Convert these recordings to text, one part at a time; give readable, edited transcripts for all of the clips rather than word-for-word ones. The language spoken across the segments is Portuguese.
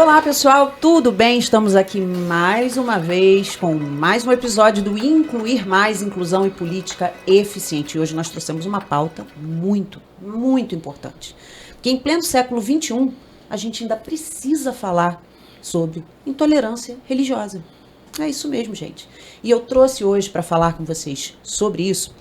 Olá pessoal, tudo bem? Estamos aqui mais uma vez com mais um episódio do Incluir Mais, Inclusão e Política Eficiente. E hoje nós trouxemos uma pauta muito importante. Porque em pleno século XXI, a gente ainda precisa falar sobre intolerância religiosa. É isso mesmo, gente. E eu trouxe hoje para falar com vocês sobre isso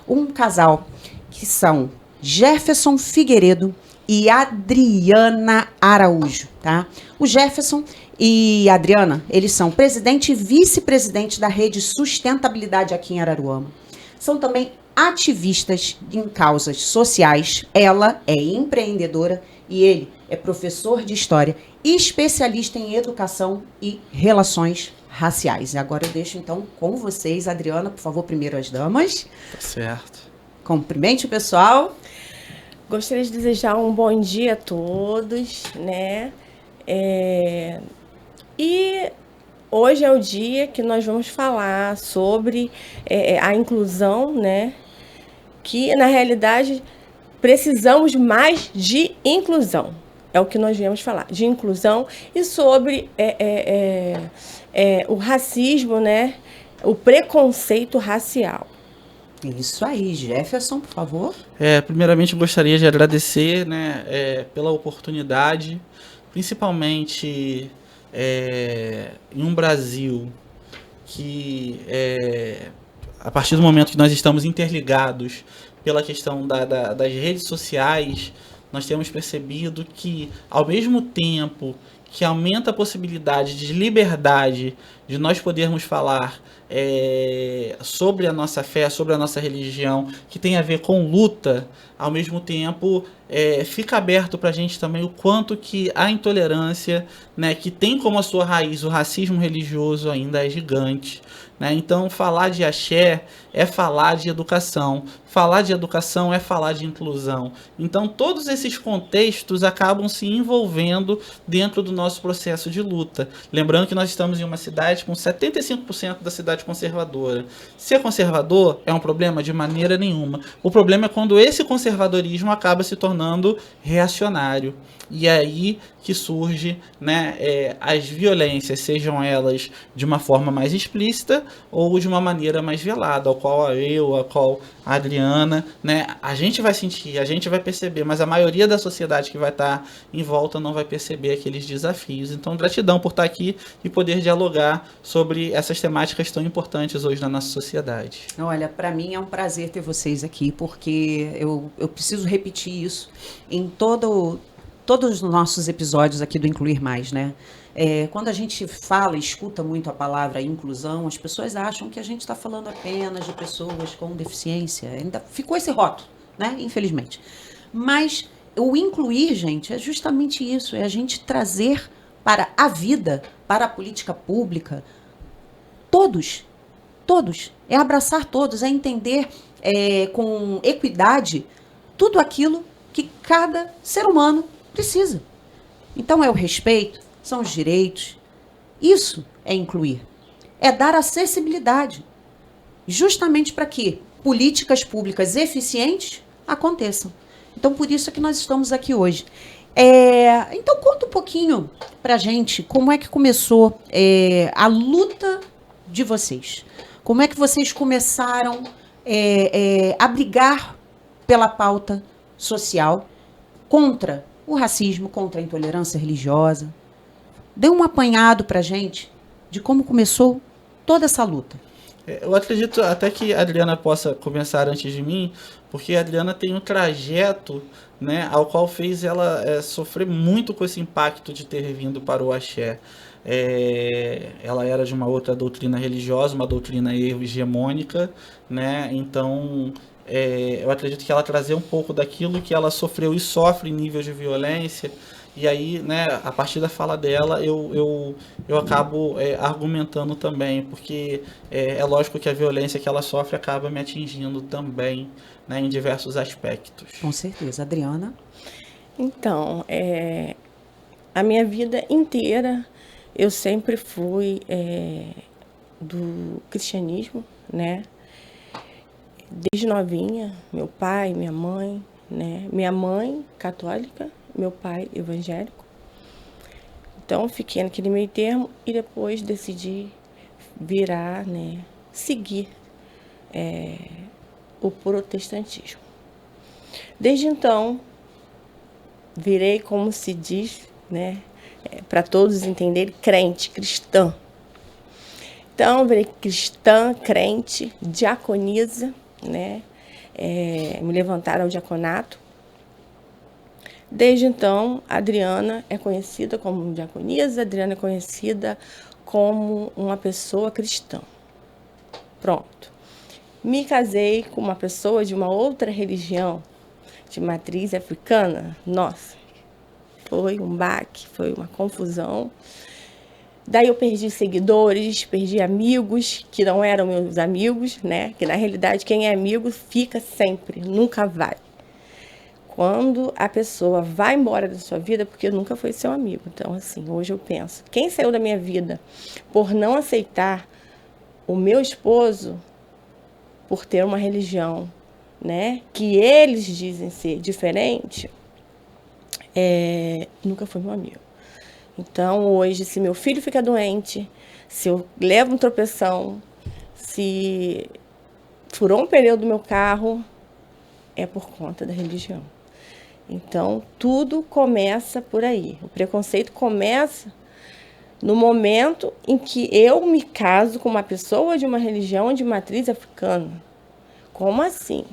um casal que são Jefferson Figueiredo e Adriana Araújo, tá? O Jefferson e a Adriana, eles são presidente e vice-presidente da Rede Sustentabilidade aqui em Araruama. São também ativistas em causas sociais. Ela é empreendedora e ele é professor de história e especialista em educação e relações raciais. E agora eu deixo então com vocês, Adriana, por favor, primeiro as damas. Tá certo. Cumprimente o pessoal. Gostaria de desejar um bom dia a todos, né? E hoje é o dia que nós vamos falar sobre a inclusão, né? Que, na realidade, precisamos mais de inclusão. É o que nós viemos falar, de inclusão e sobre o racismo, né? O preconceito racial. Isso aí, Jefferson, por favor. Primeiramente, gostaria de agradecer, né, pela oportunidade, principalmente em um Brasil que, a partir do momento que nós estamos interligados pela questão das redes sociais, nós temos percebido que, ao mesmo tempo que aumenta a possibilidade de liberdade de nós podermos falar sobre a nossa fé, sobre a nossa religião, que tem a ver com luta, ao mesmo tempo fica aberto para a gente também o quanto que a intolerância, né, que tem como a sua raiz o racismo religioso, ainda é gigante. Né? Então, falar de axé é falar de educação. Falar de educação é falar de inclusão. Então, todos esses contextos acabam se envolvendo dentro do nosso processo de luta. Lembrando que nós estamos em uma cidade com 75% da cidade conservadora. Ser conservador é um problema? De maneira nenhuma. O problema é quando esse conservadorismo acaba se tornando reacionário. E é aí que surge, né, as violências, sejam elas de uma forma mais explícita ou de uma maneira mais velada, ao qual a qual a Adriana, né, a gente vai sentir, a gente vai perceber, mas a maioria da sociedade que vai estar em volta não vai perceber aqueles desafios. Então, gratidão por estar aqui e poder dialogar sobre essas temáticas tão importantes hoje na nossa sociedade. Olha, para mim é um prazer ter vocês aqui, porque eu preciso repetir isso em todos os nossos episódios aqui do Incluir Mais, né? Quando a gente fala, escuta muito a palavra inclusão, as pessoas acham que a gente está falando apenas de pessoas com deficiência. Ainda ficou esse rótulo, né? Infelizmente. Mas o incluir, gente, é justamente isso, é a gente trazer para a vida, para a política pública, todos, é abraçar todos, é entender com equidade tudo aquilo que cada ser humano precisa. Então é o respeito, são os direitos. Isso é incluir. É dar acessibilidade. Justamente para que políticas públicas eficientes aconteçam. Então por isso é que nós estamos aqui hoje. Então conta um pouquinho pra gente como é que começou a luta de vocês. Como é que vocês começaram a brigar pela pauta social contra o racismo, contra a intolerância religiosa. Dê um apanhado pra gente de como começou toda essa luta. Eu acredito até que a Adriana possa começar antes de mim, porque a Adriana tem um trajeto, né, ao qual fez ela sofrer muito com esse impacto de ter vindo para o axé. Ela era de uma outra doutrina religiosa, uma doutrina hegemônica, né? Então eu acredito que ela trazia um pouco daquilo que ela sofreu e sofre em níveis de violência. E aí, né, a partir da fala dela, eu acabo argumentando também, porque é lógico que a violência que ela sofre acaba me atingindo também, né, em diversos aspectos. Com certeza. Adriana? Então, a minha vida inteira eu sempre fui do cristianismo, né? Desde novinha, meu pai, minha mãe, né? Minha mãe católica, meu pai evangélico. Então, fiquei naquele meio termo e depois decidi virar, né, seguir o protestantismo. Desde então, virei, como se diz, né, para todos entenderem, crente, cristã. Então, virei cristã, crente, diaconisa, né, me levantaram ao diaconato. Desde então, a Adriana é conhecida como diaconisa, a Adriana é conhecida como uma pessoa cristã. Pronto. Me casei com uma pessoa de uma outra religião, de matriz africana. Nossa, foi um baque, foi uma confusão. Daí eu perdi seguidores, perdi amigos que não eram meus amigos, né? Que na realidade quem é amigo fica sempre, nunca vai. Quando a pessoa vai embora da sua vida, porque nunca foi seu amigo. Então, assim, hoje eu penso, quem saiu da minha vida por não aceitar o meu esposo, por ter uma religião, né, que eles dizem ser diferente, nunca foi meu amigo. Então, hoje, se meu filho fica doente, se eu levo um tropeção, se furou um pneu do meu carro, é por conta da religião. Então, tudo começa por aí. O preconceito começa no momento em que eu me caso com uma pessoa de uma religião de matriz africana. Como assim?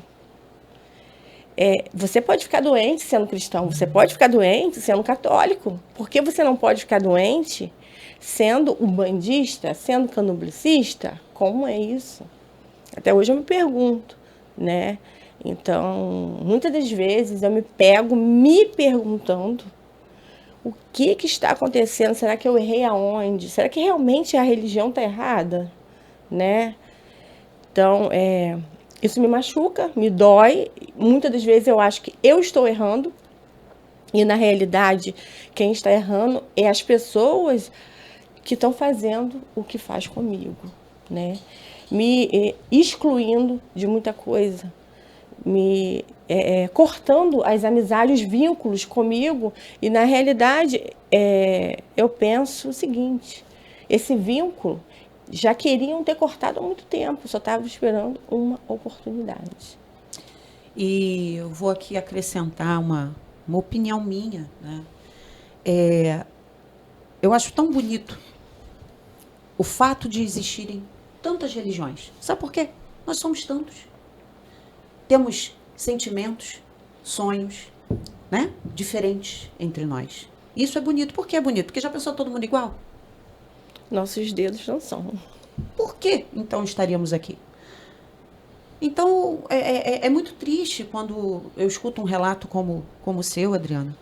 Você pode ficar doente sendo cristão, você pode ficar doente sendo católico. Por que você não pode ficar doente sendo umbandista, sendo candomblessista? Como é isso? Até hoje eu me pergunto, né? Então, muitas das vezes eu me pego me perguntando o que está acontecendo? Será que eu errei aonde? Será que realmente a religião está errada? Né? Então, isso me machuca, me dói. Muitas das vezes eu acho que eu estou errando. E, na realidade, quem está errando é as pessoas que estão fazendo o que faz comigo. Né? Me excluindo de muita coisa. Me cortando as amizades, os vínculos comigo. E, na realidade, eu penso o seguinte, esse vínculo já queriam ter cortado há muito tempo, só estava esperando uma oportunidade. E eu vou aqui acrescentar uma opinião minha, né? Eu acho tão bonito o fato de existirem tantas religiões. Sabe por quê? Nós somos tantos. Temos sentimentos, sonhos, né? Diferentes entre nós. Isso é bonito. Por que é bonito? Porque já pensou todo mundo igual? Nossos dedos não são. Por que, então, estaríamos aqui? Então, é muito triste quando eu escuto um relato como o seu, Adriana,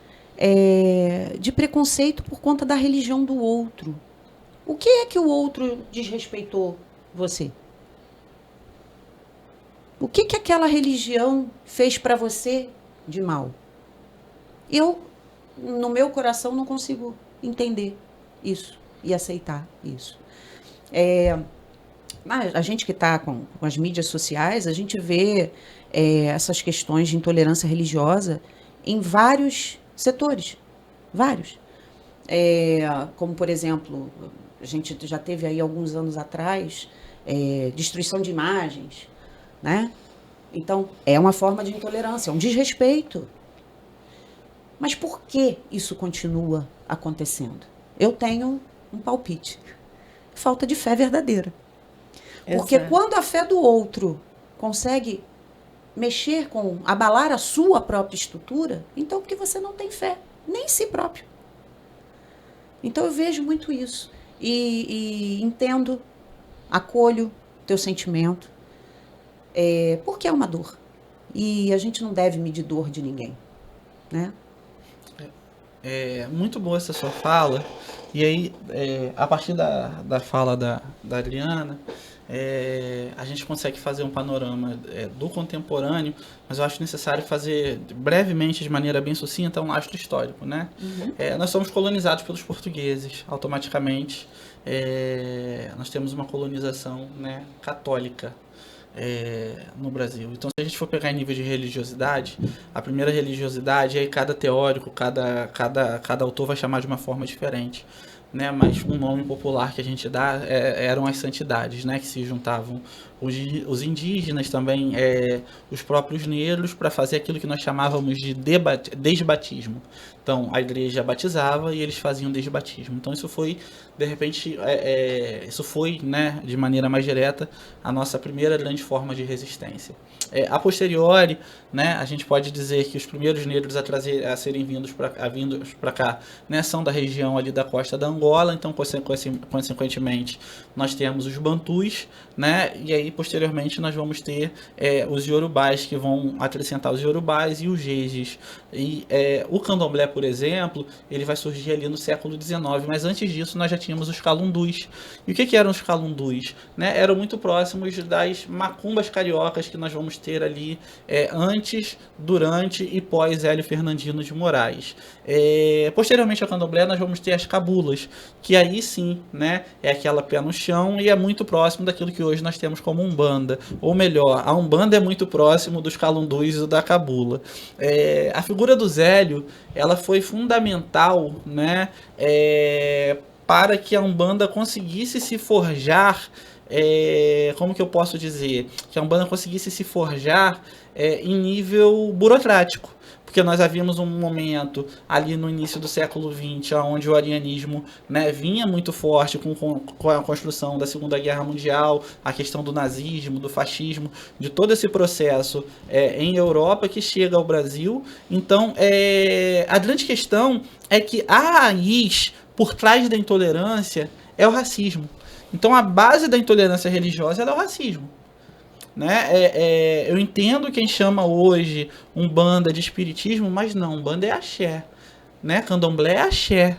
de preconceito por conta da religião do outro. O que é que o outro desrespeitou você? O que aquela religião fez para você de mal? Eu, no meu coração, não consigo entender isso e aceitar isso. A gente que está com as mídias sociais, a gente vê essas questões de intolerância religiosa em vários setores. Vários. Como, por exemplo, a gente já teve aí alguns anos atrás destruição de imagens, né? Então, é uma forma de intolerância, é um desrespeito. Mas por que isso continua acontecendo? Eu tenho um palpite. Falta de fé verdadeira. Porque quando a fé do outro consegue abalar a sua própria estrutura, então porque você não tem fé, nem em si próprio. Então eu vejo muito isso. E entendo, acolho teu sentimento, porque é uma dor. E a gente não deve medir dor de ninguém, né? É muito boa essa sua fala. E aí, a partir da fala da Adriana, a gente consegue fazer um panorama do contemporâneo, mas eu acho necessário fazer brevemente, de maneira bem sucinta, um lastro histórico, né? Uhum. Nós somos colonizados pelos portugueses, automaticamente. Nós temos uma colonização, né, católica. no Brasil. Então, se a gente for pegar em nível de religiosidade, a primeira religiosidade, aí cada teórico, cada autor vai chamar de uma forma diferente, né? Mas um nome popular que a gente dá eram as santidades, né? Que se juntavam os indígenas também, os próprios negros, para fazer aquilo que nós chamávamos de desbatismo. Então, a igreja batizava e eles faziam desbatismo. Então, isso foi, de repente, isso foi, né, de maneira mais direta, a nossa primeira grande forma de resistência. A posteriori, né, a gente pode dizer que os primeiros negros a serem vindos para cá, né, são da região ali da costa da Angola. Então, consequentemente, nós temos os bantus, né, e aí posteriormente nós vamos ter os iorubás, que vão acrescentar os iorubás e os jejes. E o candomblé, por exemplo, ele vai surgir ali no século XIX, mas antes disso nós já tínhamos os calundus. E o que eram os calundus? Né? Eram muito próximos das macumbas cariocas que nós vamos ter ali antes, durante e pós Hélio Fernandino de Moraes. Posteriormente ao candomblé nós vamos ter as cabulas, que aí sim, né, é aquela pé no chão e é muito próximo daquilo que hoje nós temos como Umbanda. Ou melhor, a Umbanda é muito próximo dos calundus e da cabula. A figura do Zélio, ela foi fundamental, né, para que a Umbanda conseguisse se forjar, como que eu posso dizer? Que a Umbanda conseguisse se forjar em nível burocrático. Porque nós havíamos um momento ali no início do século XX, onde o arianismo, né, vinha muito forte com a construção da Segunda Guerra Mundial, a questão do nazismo, do fascismo, de todo esse processo em Europa que chega ao Brasil. Então, a grande questão é que a raiz por trás da intolerância é o racismo. Então, a base da intolerância religiosa é o racismo. Né? Eu entendo quem chama hoje Umbanda de espiritismo, mas não, Umbanda é axé, né? Candomblé é axé.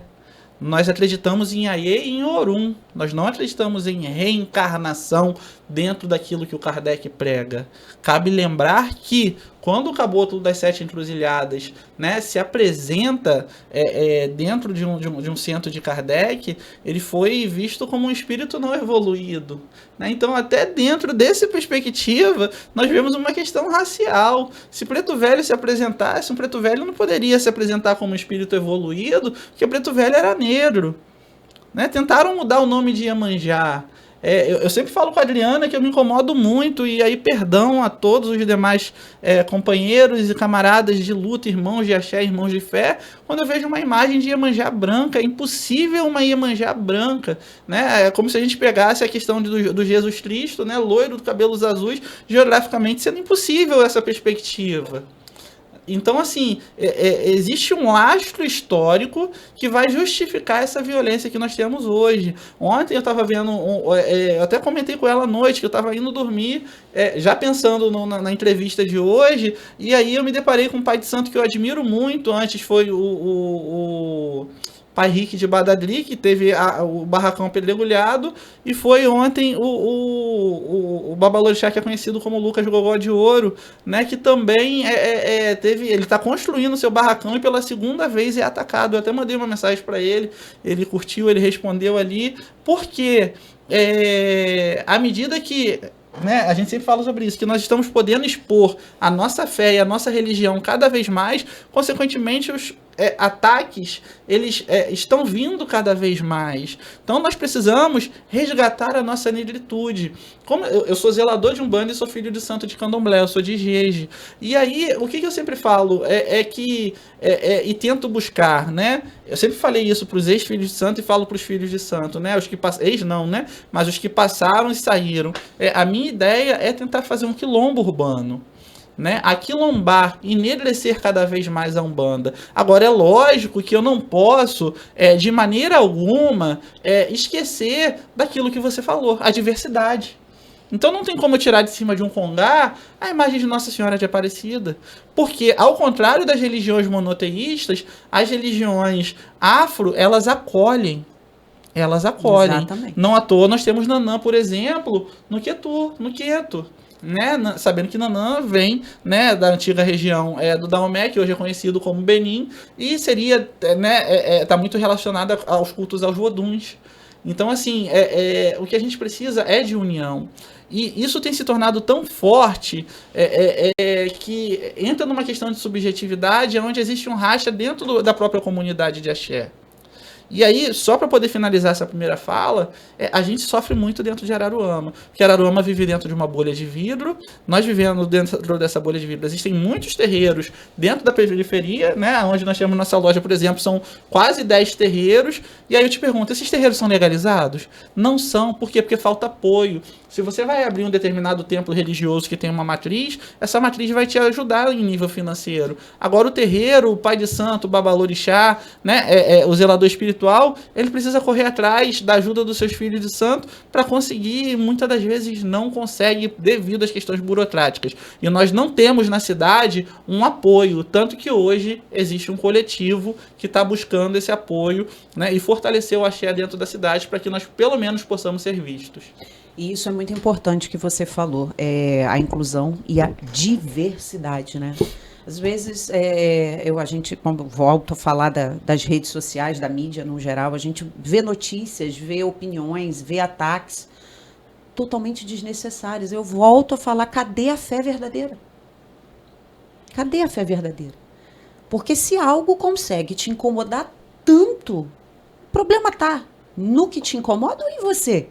Nós acreditamos em Aie e em Orum. Nós não acreditamos em reencarnação dentro daquilo que o Kardec prega. Cabe lembrar que quando o Caboclo das Sete Encruzilhadas, né, se apresenta dentro de um centro de Kardec, ele foi visto como um espírito não evoluído. Né? Então, até dentro dessa perspectiva, nós vemos uma questão racial. Se Preto Velho se apresentasse, um Preto Velho não poderia se apresentar como um espírito evoluído, porque Preto Velho era negro. Né? Tentaram mudar o nome de Iemanjá. Eu sempre falo com a Adriana que eu me incomodo muito, e aí perdão a todos os demais companheiros e camaradas de luta, irmãos de axé, irmãos de fé, quando eu vejo uma imagem de Iemanjá branca. É impossível uma Iemanjá branca, né? É como se a gente pegasse a questão do Jesus Cristo, né? Loiro, de cabelos azuis, geograficamente sendo impossível essa perspectiva. Então, assim, existe um lastro histórico que vai justificar essa violência que nós temos hoje. Ontem eu estava vendo, eu até comentei com ela à noite, que eu estava indo dormir, já pensando na entrevista de hoje, e aí eu me deparei com um pai de santo que eu admiro muito. Antes foi o Pai Rique de Badadri, que teve o barracão pedregulhado, e foi ontem o Babalorixá, que é conhecido como Lucas Gogó de Ouro, né, que também ele está construindo seu barracão e pela segunda vez é atacado. Eu até mandei uma mensagem para ele curtiu, ele respondeu ali, porque à medida que, né, a gente sempre fala sobre isso, que nós estamos podendo expor a nossa fé e a nossa religião cada vez mais, consequentemente os ataques, eles estão vindo cada vez mais. Então nós precisamos resgatar a nossa negritude. Como eu sou zelador de Umbanda e sou filho de santo de Candomblé, eu sou de Jeje. E aí, o que eu sempre falo e tento buscar, né? Eu sempre falei isso para os ex-filhos de santo e falo para os filhos de santo, né? Os que ex não, né? Mas os que passaram e saíram. A minha ideia é tentar fazer um quilombo urbano. Né, aquilombar, enegrecer cada vez mais a Umbanda. Agora, é lógico que eu não posso, de maneira alguma, esquecer daquilo que você falou, a diversidade. Então não tem como tirar de cima de um congá a imagem de Nossa Senhora de Aparecida. Porque, ao contrário das religiões monoteístas, as religiões afro, elas acolhem. Elas acolhem. Exatamente. Não à toa nós temos Nanã, por exemplo, no Queto. Né, sabendo que Nanã vem, né, da antiga região do Daomé, que hoje é conhecido como Benin, e seria, tá muito relacionada aos cultos aos Woduns. Então, assim, o que a gente precisa é de união. E isso tem se tornado tão forte que entra numa questão de subjetividade, onde existe um racha dentro da própria comunidade de axé. E aí, só para poder finalizar essa primeira fala, a gente sofre muito dentro de Araruama. Porque Araruama vive dentro de uma bolha de vidro, nós vivemos dentro dessa bolha de vidro. Existem muitos terreiros dentro da periferia, né? Onde nós temos nossa loja, por exemplo, são quase 10 terreiros. E aí eu te pergunto, esses terreiros são legalizados? Não são. Por quê? Porque falta apoio. Se você vai abrir um determinado templo religioso que tem uma matriz, essa matriz vai te ajudar em nível financeiro. Agora o terreiro, o pai de santo, o babalorixá, né, o zelador espiritual, ele precisa correr atrás da ajuda dos seus filhos de santo para conseguir, muitas das vezes não consegue devido às questões burocráticas. E nós não temos na cidade um apoio, tanto que hoje existe um coletivo que está buscando esse apoio, né, e fortalecer o axé dentro da cidade para que nós pelo menos possamos ser vistos. E isso é muito importante que você falou, a inclusão e a diversidade, né? Às vezes, a gente, quando volto a falar das redes sociais, da mídia no geral, a gente vê notícias, vê opiniões, vê ataques totalmente desnecessários. Eu volto a falar, cadê a fé verdadeira? Cadê a fé verdadeira? Porque se algo consegue te incomodar tanto, o problema está no que te incomoda ou em você?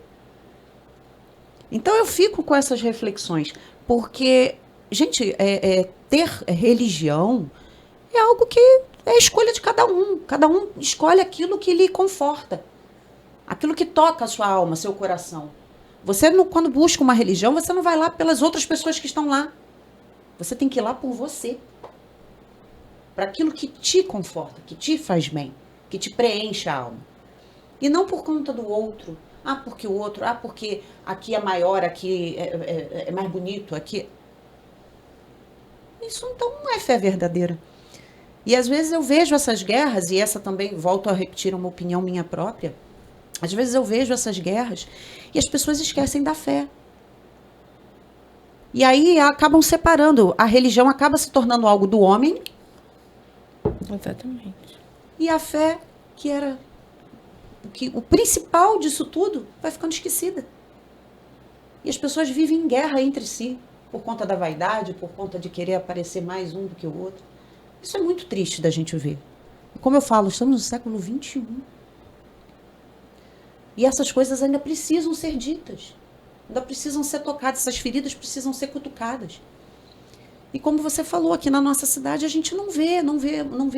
Então eu fico com essas reflexões, porque, gente, ter religião é algo que é a escolha de cada um escolhe aquilo que lhe conforta, aquilo que toca a sua alma, seu coração. Você, quando busca uma religião, você não vai lá pelas outras pessoas que estão lá, você tem que ir lá por você, para aquilo que te conforta, que te faz bem, que te preenche a alma, e não por conta do outro. Porque o outro, porque aqui é maior, aqui é mais bonito, aqui. Isso então não é fé verdadeira. E às vezes eu vejo essas guerras, e essa também, volto a repetir uma opinião minha própria, às vezes eu vejo essas guerras e as pessoas esquecem da fé. E aí acabam separando, a religião acaba se tornando algo do homem. Exatamente. E a fé, que era o principal disso tudo, vai ficando esquecida. E as pessoas vivem em guerra entre si, por conta da vaidade, por conta de querer aparecer mais um do que o outro. Isso é muito triste da gente ver. Como eu falo, estamos no século XXI. E essas coisas ainda precisam ser ditas. Ainda precisam ser tocadas. Essas feridas precisam ser cutucadas. E como você falou, aqui na nossa cidade a gente não vê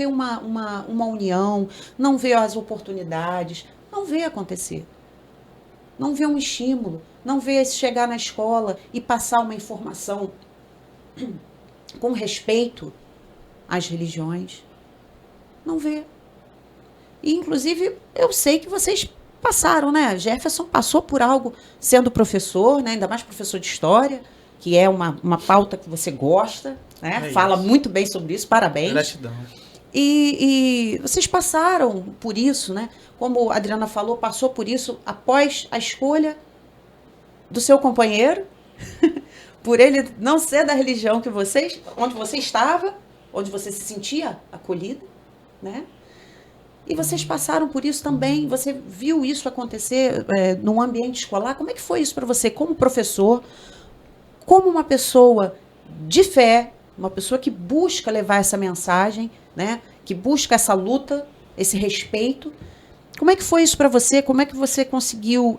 uma união, não vê as oportunidades, não vê acontecer. Não vê um estímulo, não vê chegar na escola e passar uma informação com respeito às religiões. Não vê. E, inclusive, eu sei que vocês passaram, né? Jefferson passou por algo sendo professor, né? Ainda mais professor de história, que é uma pauta que você gosta, né? Fala muito bem sobre isso, parabéns. Gratidão. E vocês passaram por isso, né? Como a Adriana falou, passou por isso após a escolha do seu companheiro, por ele não ser da religião que onde você estava, onde você se sentia acolhida, né? E vocês passaram por isso também, você viu isso acontecer num ambiente escolar. Como é que foi isso para você, como professor, como uma pessoa de fé, uma pessoa que busca levar essa mensagem, né? Que busca essa luta, esse respeito? Como é que foi isso para você? Como é que você conseguiu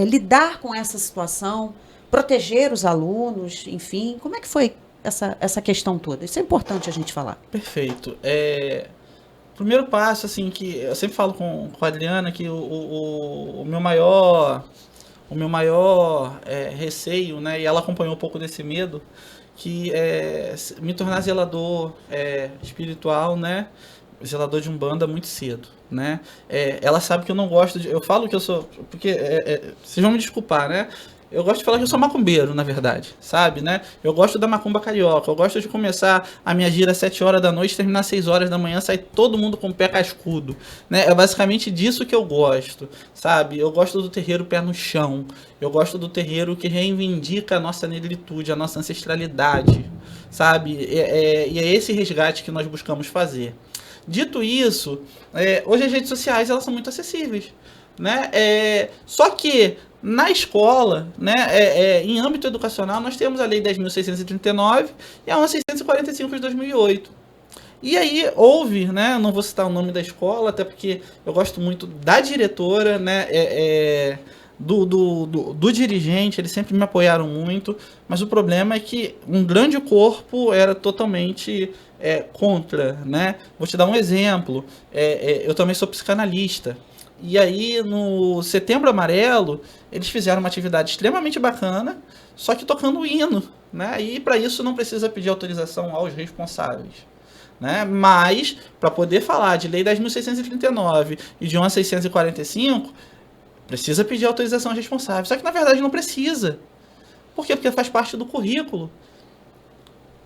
lidar com essa situação, proteger os alunos, enfim? Como é que foi essa questão toda? Isso é importante a gente falar. Perfeito. O primeiro passo, assim, que eu sempre falo com a Adriana, que o meu maior receio, né, e ela acompanhou um pouco desse medo, que é me tornar zelador espiritual, né, zelador de Umbanda muito cedo, né. Ela sabe que eu não gosto de... Eu falo que eu sou... Porque vocês vão me desculpar, né. Eu gosto de falar que eu sou macumbeiro, na verdade, sabe, né? Eu gosto da macumba carioca, eu gosto de começar a minha gira às 7 horas da noite, terminar às 6 horas da manhã, sair todo mundo com o pé cascudo, né? É basicamente disso que eu gosto, sabe? Eu gosto do terreiro pé no chão, eu gosto do terreiro que reivindica a nossa negritude, a nossa ancestralidade, sabe? E é esse resgate que nós buscamos fazer. Dito isso, hoje as redes sociais elas são muito acessíveis. né? Só que na escola, né, em âmbito educacional, nós temos a Lei 10.639 e a 11.645 de 2008. E aí houve, né, não vou citar o nome da escola, até porque eu gosto muito da diretora, né, do dirigente, eles sempre me apoiaram muito, mas o problema é que um grande corpo era totalmente contra, né? Vou te dar um exemplo, eu também sou psicanalista, e aí no Setembro Amarelo, eles fizeram uma atividade extremamente bacana, só que tocando o hino, né? E para isso não precisa pedir autorização aos responsáveis. Né? Mas, para poder falar de Lei 10.639 e de 11.645, precisa pedir autorização aos responsáveis. Só que, na verdade, não precisa. Por quê? Porque faz parte do currículo.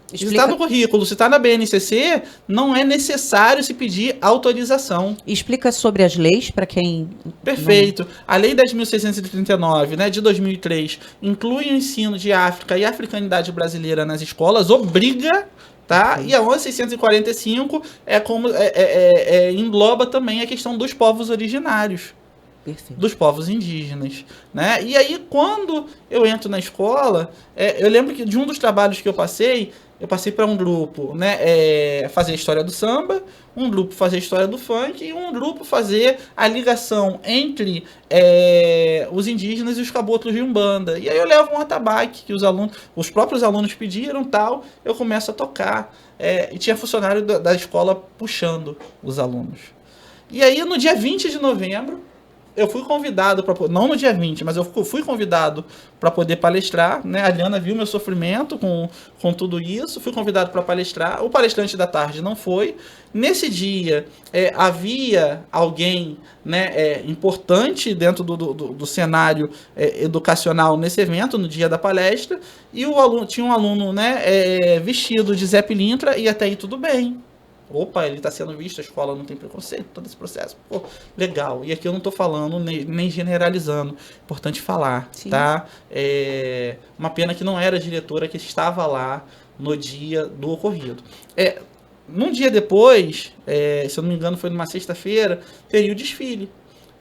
Se está no currículo, se está na BNCC, não é necessário se pedir autorização. Explica sobre as leis para quem... Perfeito. A Lei 10.639, né, de 2003, inclui o ensino de África e africanidade brasileira nas escolas, obriga... Tá? E a 11.645 engloba também a questão dos povos originários. Perfeito. Dos povos indígenas. Né? E aí, quando eu entro na escola, eu lembro que de um dos trabalhos que eu passei para um grupo, né, fazer a história do samba, um grupo fazer a história do funk e um grupo fazer a ligação entre os indígenas e os caboclos de Umbanda. E aí eu levo um atabaque que os próprios alunos pediram, tal, eu começo a tocar. E tinha funcionário da escola puxando os alunos. E aí no dia 20 de novembro, eu fui convidado, não no dia 20, mas eu fui convidado para poder palestrar, né? A Liana viu meu sofrimento com tudo isso, fui convidado para palestrar, o palestrante da tarde não foi. Nesse dia, havia alguém, né, importante dentro do cenário educacional nesse evento, no dia da palestra, e tinha um aluno, né, vestido de Zé Pilintra, e até aí tudo bem. Opa, ele está sendo visto, a escola não tem preconceito, todo esse processo. Pô, legal. E aqui eu não estou falando nem generalizando. Importante falar, sim, tá? Uma pena que não era a diretora que estava lá no dia do ocorrido. Num dia depois, se eu não me engano foi numa sexta-feira, teria o desfile.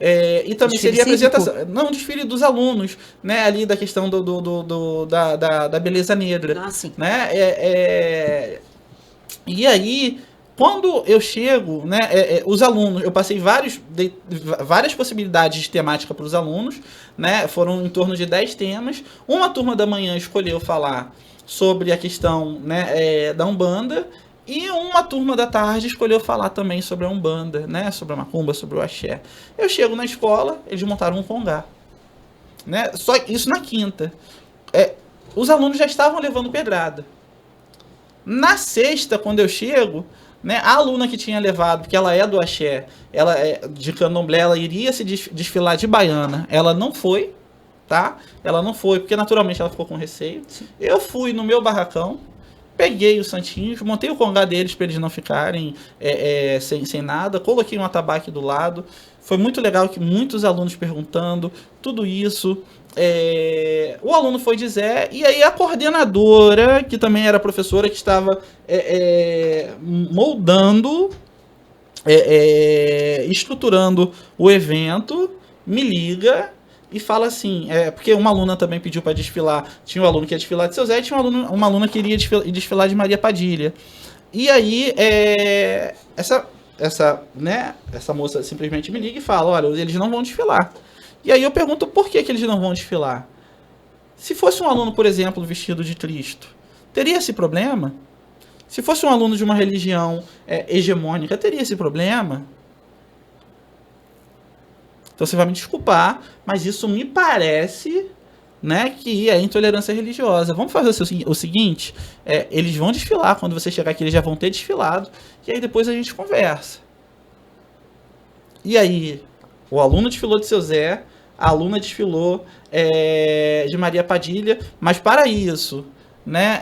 E também seria a apresentação. Não, o desfile dos alunos, né? Ali da questão da beleza negra. Ah, sim. Né? E aí... Quando eu chego, né, os alunos, eu passei várias possibilidades de temática para os alunos, né, foram em torno de 10 temas. Uma turma da manhã escolheu falar sobre a questão, né, da Umbanda, e uma turma da tarde escolheu falar também sobre a Umbanda, né, sobre a Macumba, sobre o Axé. Eu chego na escola, eles montaram um congá. Né, só isso na quinta. Os alunos já estavam levando pedrada. Na sexta, quando eu chego... Né, a aluna que tinha levado, porque ela é do Axé, ela é de Candomblé, ela iria se desfilar de baiana. Ela não foi, tá? Ela não foi, porque naturalmente ela ficou com receio. Sim. Eu fui no meu barracão, peguei os santinhos, montei o congá deles para eles não ficarem sem nada, coloquei um atabaque do lado. Foi muito legal que muitos alunos perguntando, tudo isso. O aluno foi de Zé, e aí a coordenadora, que também era professora, que estava moldando, estruturando o evento, me liga e fala assim, porque uma aluna também pediu para desfilar, tinha um aluno que ia desfilar de Seu Zé e tinha uma aluna que iria desfilar de Maria Padilha. E aí essa moça simplesmente me liga e fala, olha, eles não vão desfilar. E aí eu pergunto por que eles não vão desfilar. Se fosse um aluno, por exemplo, vestido de Cristo, teria esse problema? Se fosse um aluno de uma religião hegemônica, teria esse problema? Então você vai me desculpar, mas isso me parece, né, que é intolerância religiosa. Vamos fazer o seguinte, eles vão desfilar, quando você chegar aqui eles já vão ter desfilado, e aí depois a gente conversa. E aí, o aluno desfilou de Seu Zé, a aluna desfilou de Maria Padilha, mas para isso, né,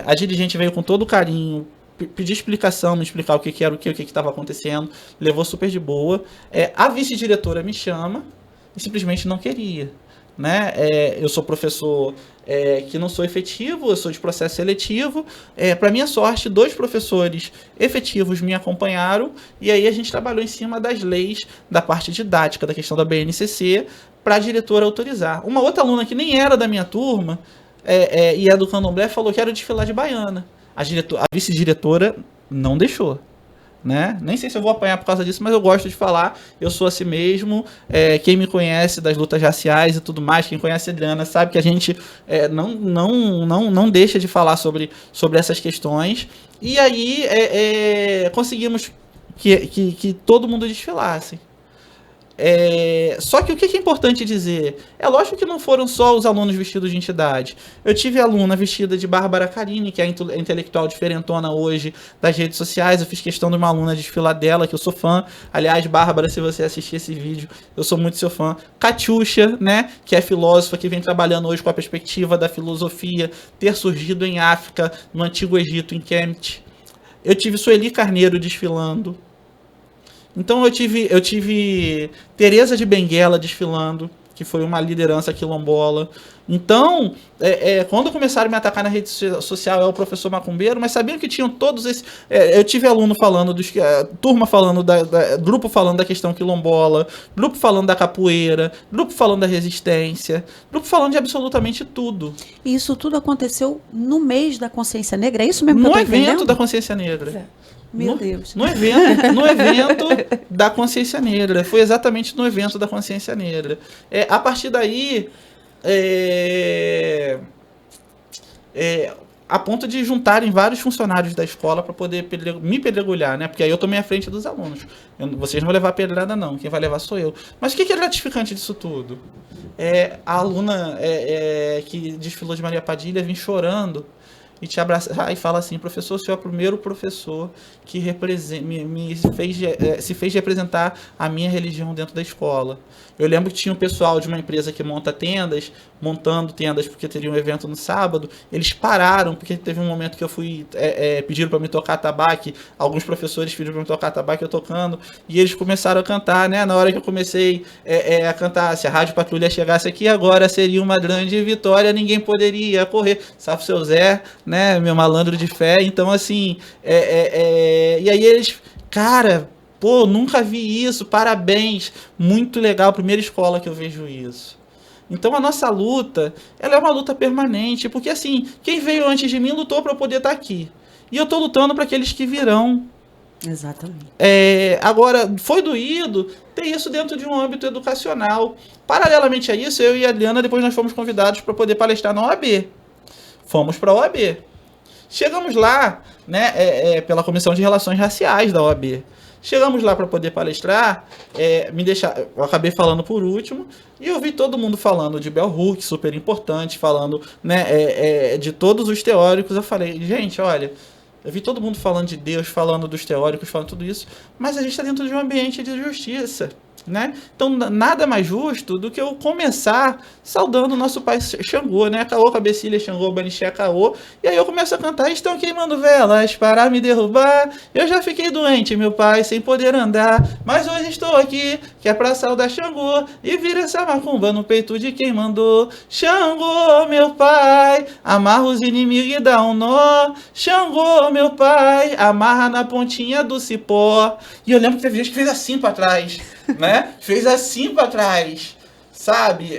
a dirigente veio com todo carinho, pedir explicação, me explicar o que era o que estava acontecendo, levou super de boa. A vice-diretora me chama e simplesmente não queria. né? Eu sou professor que não sou efetivo, eu sou de processo seletivo. Para minha sorte, 2 professores efetivos me acompanharam, e aí a gente trabalhou em cima das leis da parte didática, da questão da BNCC, para a diretora autorizar. Uma outra aluna que nem era da minha turma, e é do Candomblé, falou que era desfilar de baiana. A vice-diretora não deixou. Né? Nem sei se eu vou apanhar por causa disso, mas eu gosto de falar, eu sou assim mesmo. Quem me conhece das lutas raciais e tudo mais, quem conhece a Adriana sabe que a gente não deixa de falar sobre essas questões. E aí conseguimos que todo mundo desfilasse. Só que o que é importante dizer? É lógico que não foram só os alunos vestidos de entidade. Eu tive aluna vestida de Bárbara Carini, que é a intelectual diferentona hoje das redes sociais. Eu fiz questão de uma aluna desfilar dela, que eu sou fã. Aliás, Bárbara, se você assistir esse vídeo, eu sou muito seu fã. Catiuxa, né, que é filósofa, que vem trabalhando hoje com a perspectiva da filosofia ter surgido em África, no Antigo Egito, em Kemet. Eu tive Sueli Carneiro desfilando. Então eu tive Teresa de Benguela desfilando, que foi uma liderança quilombola. Então, quando começaram a me atacar na rede social, é o professor macumbeiro, mas sabiam que tinham todos esses... eu tive aluno falando, turma falando, grupo falando da questão quilombola, grupo falando da capoeira, grupo falando da resistência, grupo falando de absolutamente tudo. E isso tudo aconteceu no mês da Consciência Negra, é isso mesmo que eu tô entendendo? No evento da Consciência Negra. Meu Deus. No evento da Consciência Negra. Foi exatamente no evento da Consciência Negra. A partir daí, a ponto de juntarem vários funcionários da escola para poder me pedregulhar, né? Porque aí eu tomei a frente dos alunos. Vocês não vão levar pedrada, não. Quem vai levar sou eu. Mas o que é gratificante disso tudo? A aluna que desfilou de Maria Padilha vir chorando e te abraçar e fala assim: professor, o senhor é o primeiro professor que se fez representar a minha religião dentro da escola. Eu lembro que tinha um pessoal de uma empresa que montando tendas porque teria um evento no sábado. Eles pararam, porque teve um momento que eu fui, pediram para me tocar atabaque, alguns professores pediram para me tocar atabaque, eu tocando, e eles começaram a cantar, né? Na hora que eu comecei a cantar, se a Rádio Patrulha chegasse aqui agora seria uma grande vitória, ninguém poderia correr, sabe, seu Zé, né, meu malandro de fé. Então assim, e aí eles, cara, pô, nunca vi isso, parabéns, muito legal, primeira escola que eu vejo isso. Então a nossa luta, ela é uma luta permanente, porque assim, quem veio antes de mim lutou para eu poder estar aqui, e eu tô lutando para aqueles que virão. Exatamente. Agora, foi doído ter isso dentro de um âmbito educacional. Paralelamente a isso, eu e a Adriana, depois nós fomos convidados para poder palestrar na OAB. Fomos para a OAB. Chegamos lá, né, pela Comissão de Relações Raciais da OAB. Chegamos lá para poder palestrar, eu acabei falando por último, e eu vi todo mundo falando de Bell Hooks, super importante, falando, né, de todos os teóricos. Eu falei, gente, olha, eu vi todo mundo falando de Deus, falando dos teóricos, falando tudo isso, mas a gente está dentro de um ambiente de justiça, né? Então, nada mais justo do que eu começar saudando o nosso pai Xangô, né? Caô, Cabecilha, Xangô, Banixé, Caô. E aí eu começo a cantar: estão queimando velas para me derrubar. Eu já fiquei doente, meu pai, sem poder andar. Mas hoje estou aqui, que é pra saudar Xangô. E vira essa macumba no peito de quem mandou. Xangô, meu pai, amarra os inimigos e dá um nó. Xangô, meu pai, amarra na pontinha do cipó. E eu lembro que teve gente que fez assim pra trás, né? Fez assim pra trás, sabe?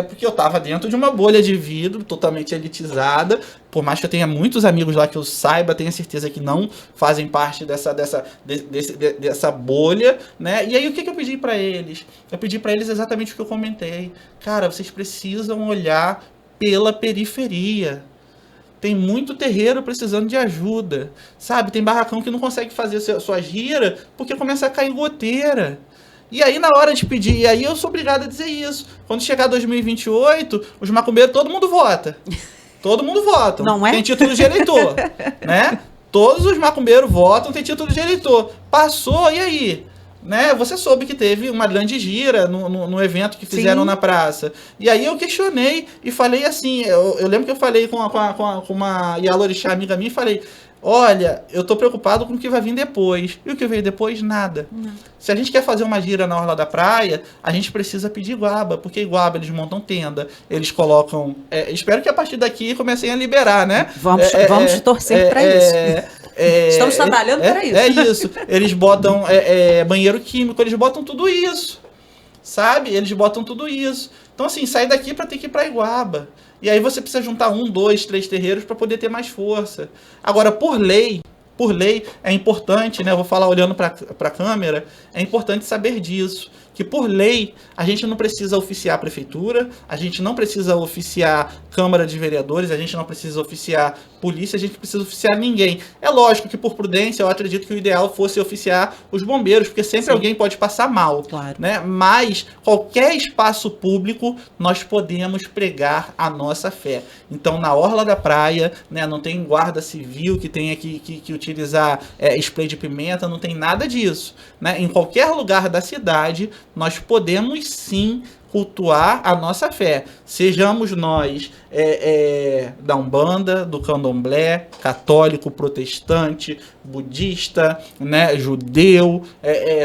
Porque eu tava dentro de uma bolha de vidro totalmente elitizada. Por mais que eu tenha muitos amigos lá que eu saiba, tenho certeza que não fazem parte dessa bolha, né? E aí o que eu pedi pra eles? Eu pedi pra eles exatamente o que eu comentei. Cara, vocês precisam olhar pela periferia. Tem muito terreiro precisando de ajuda, sabe? Tem barracão que não consegue fazer sua gira porque começa a cair goteira. E aí, na hora de pedir, e aí eu sou obrigado a dizer isso. Quando chegar 2028, os macumbeiros, todo mundo vota. Todo mundo vota. Não é? Tem título de eleitor, né? Todos os macumbeiros votam, tem título de eleitor. Passou, e aí? Né? Você soube que teve uma grande gira no evento que fizeram, sim, na praça. E aí eu questionei e falei assim, eu lembro que eu falei com uma Yalorixá, amiga minha, e falei: Olha, eu tô preocupado com o que vai vir depois. E o que veio depois? Nada. Não. Se a gente quer fazer uma gira na orla da praia, a gente precisa pedir Iguaba, porque Iguaba eles montam tenda, eles colocam... espero que a partir daqui comecem a liberar, né? Vamos torcer para isso. Estamos trabalhando para isso. É isso. Eles botam banheiro químico, eles botam tudo isso. Sabe? Eles botam tudo isso. Então, assim, sai daqui para ter que ir para Iguaba. E aí você precisa juntar 1, 2, 3 terreiros para poder ter mais força. Agora, por lei, é importante, né? Eu vou falar olhando para a câmera, é importante saber disso. Que por lei, a gente não precisa oficiar a prefeitura, a gente não precisa oficiar Câmara de Vereadores, a gente não precisa oficiar polícia, a gente não precisa oficiar ninguém. É lógico que por prudência eu acredito que o ideal fosse oficiar os bombeiros, porque sempre alguém pode passar mal. Claro. Né? Mas qualquer espaço público nós podemos pregar a nossa fé. Então na orla da praia, né, não tem guarda civil que tenha que utilizar spray de pimenta, não tem nada disso. Né? Em qualquer lugar da cidade nós podemos sim cultuar a nossa fé. Sejamos nós da Umbanda, do Candomblé, católico, protestante, budista, né, judeu,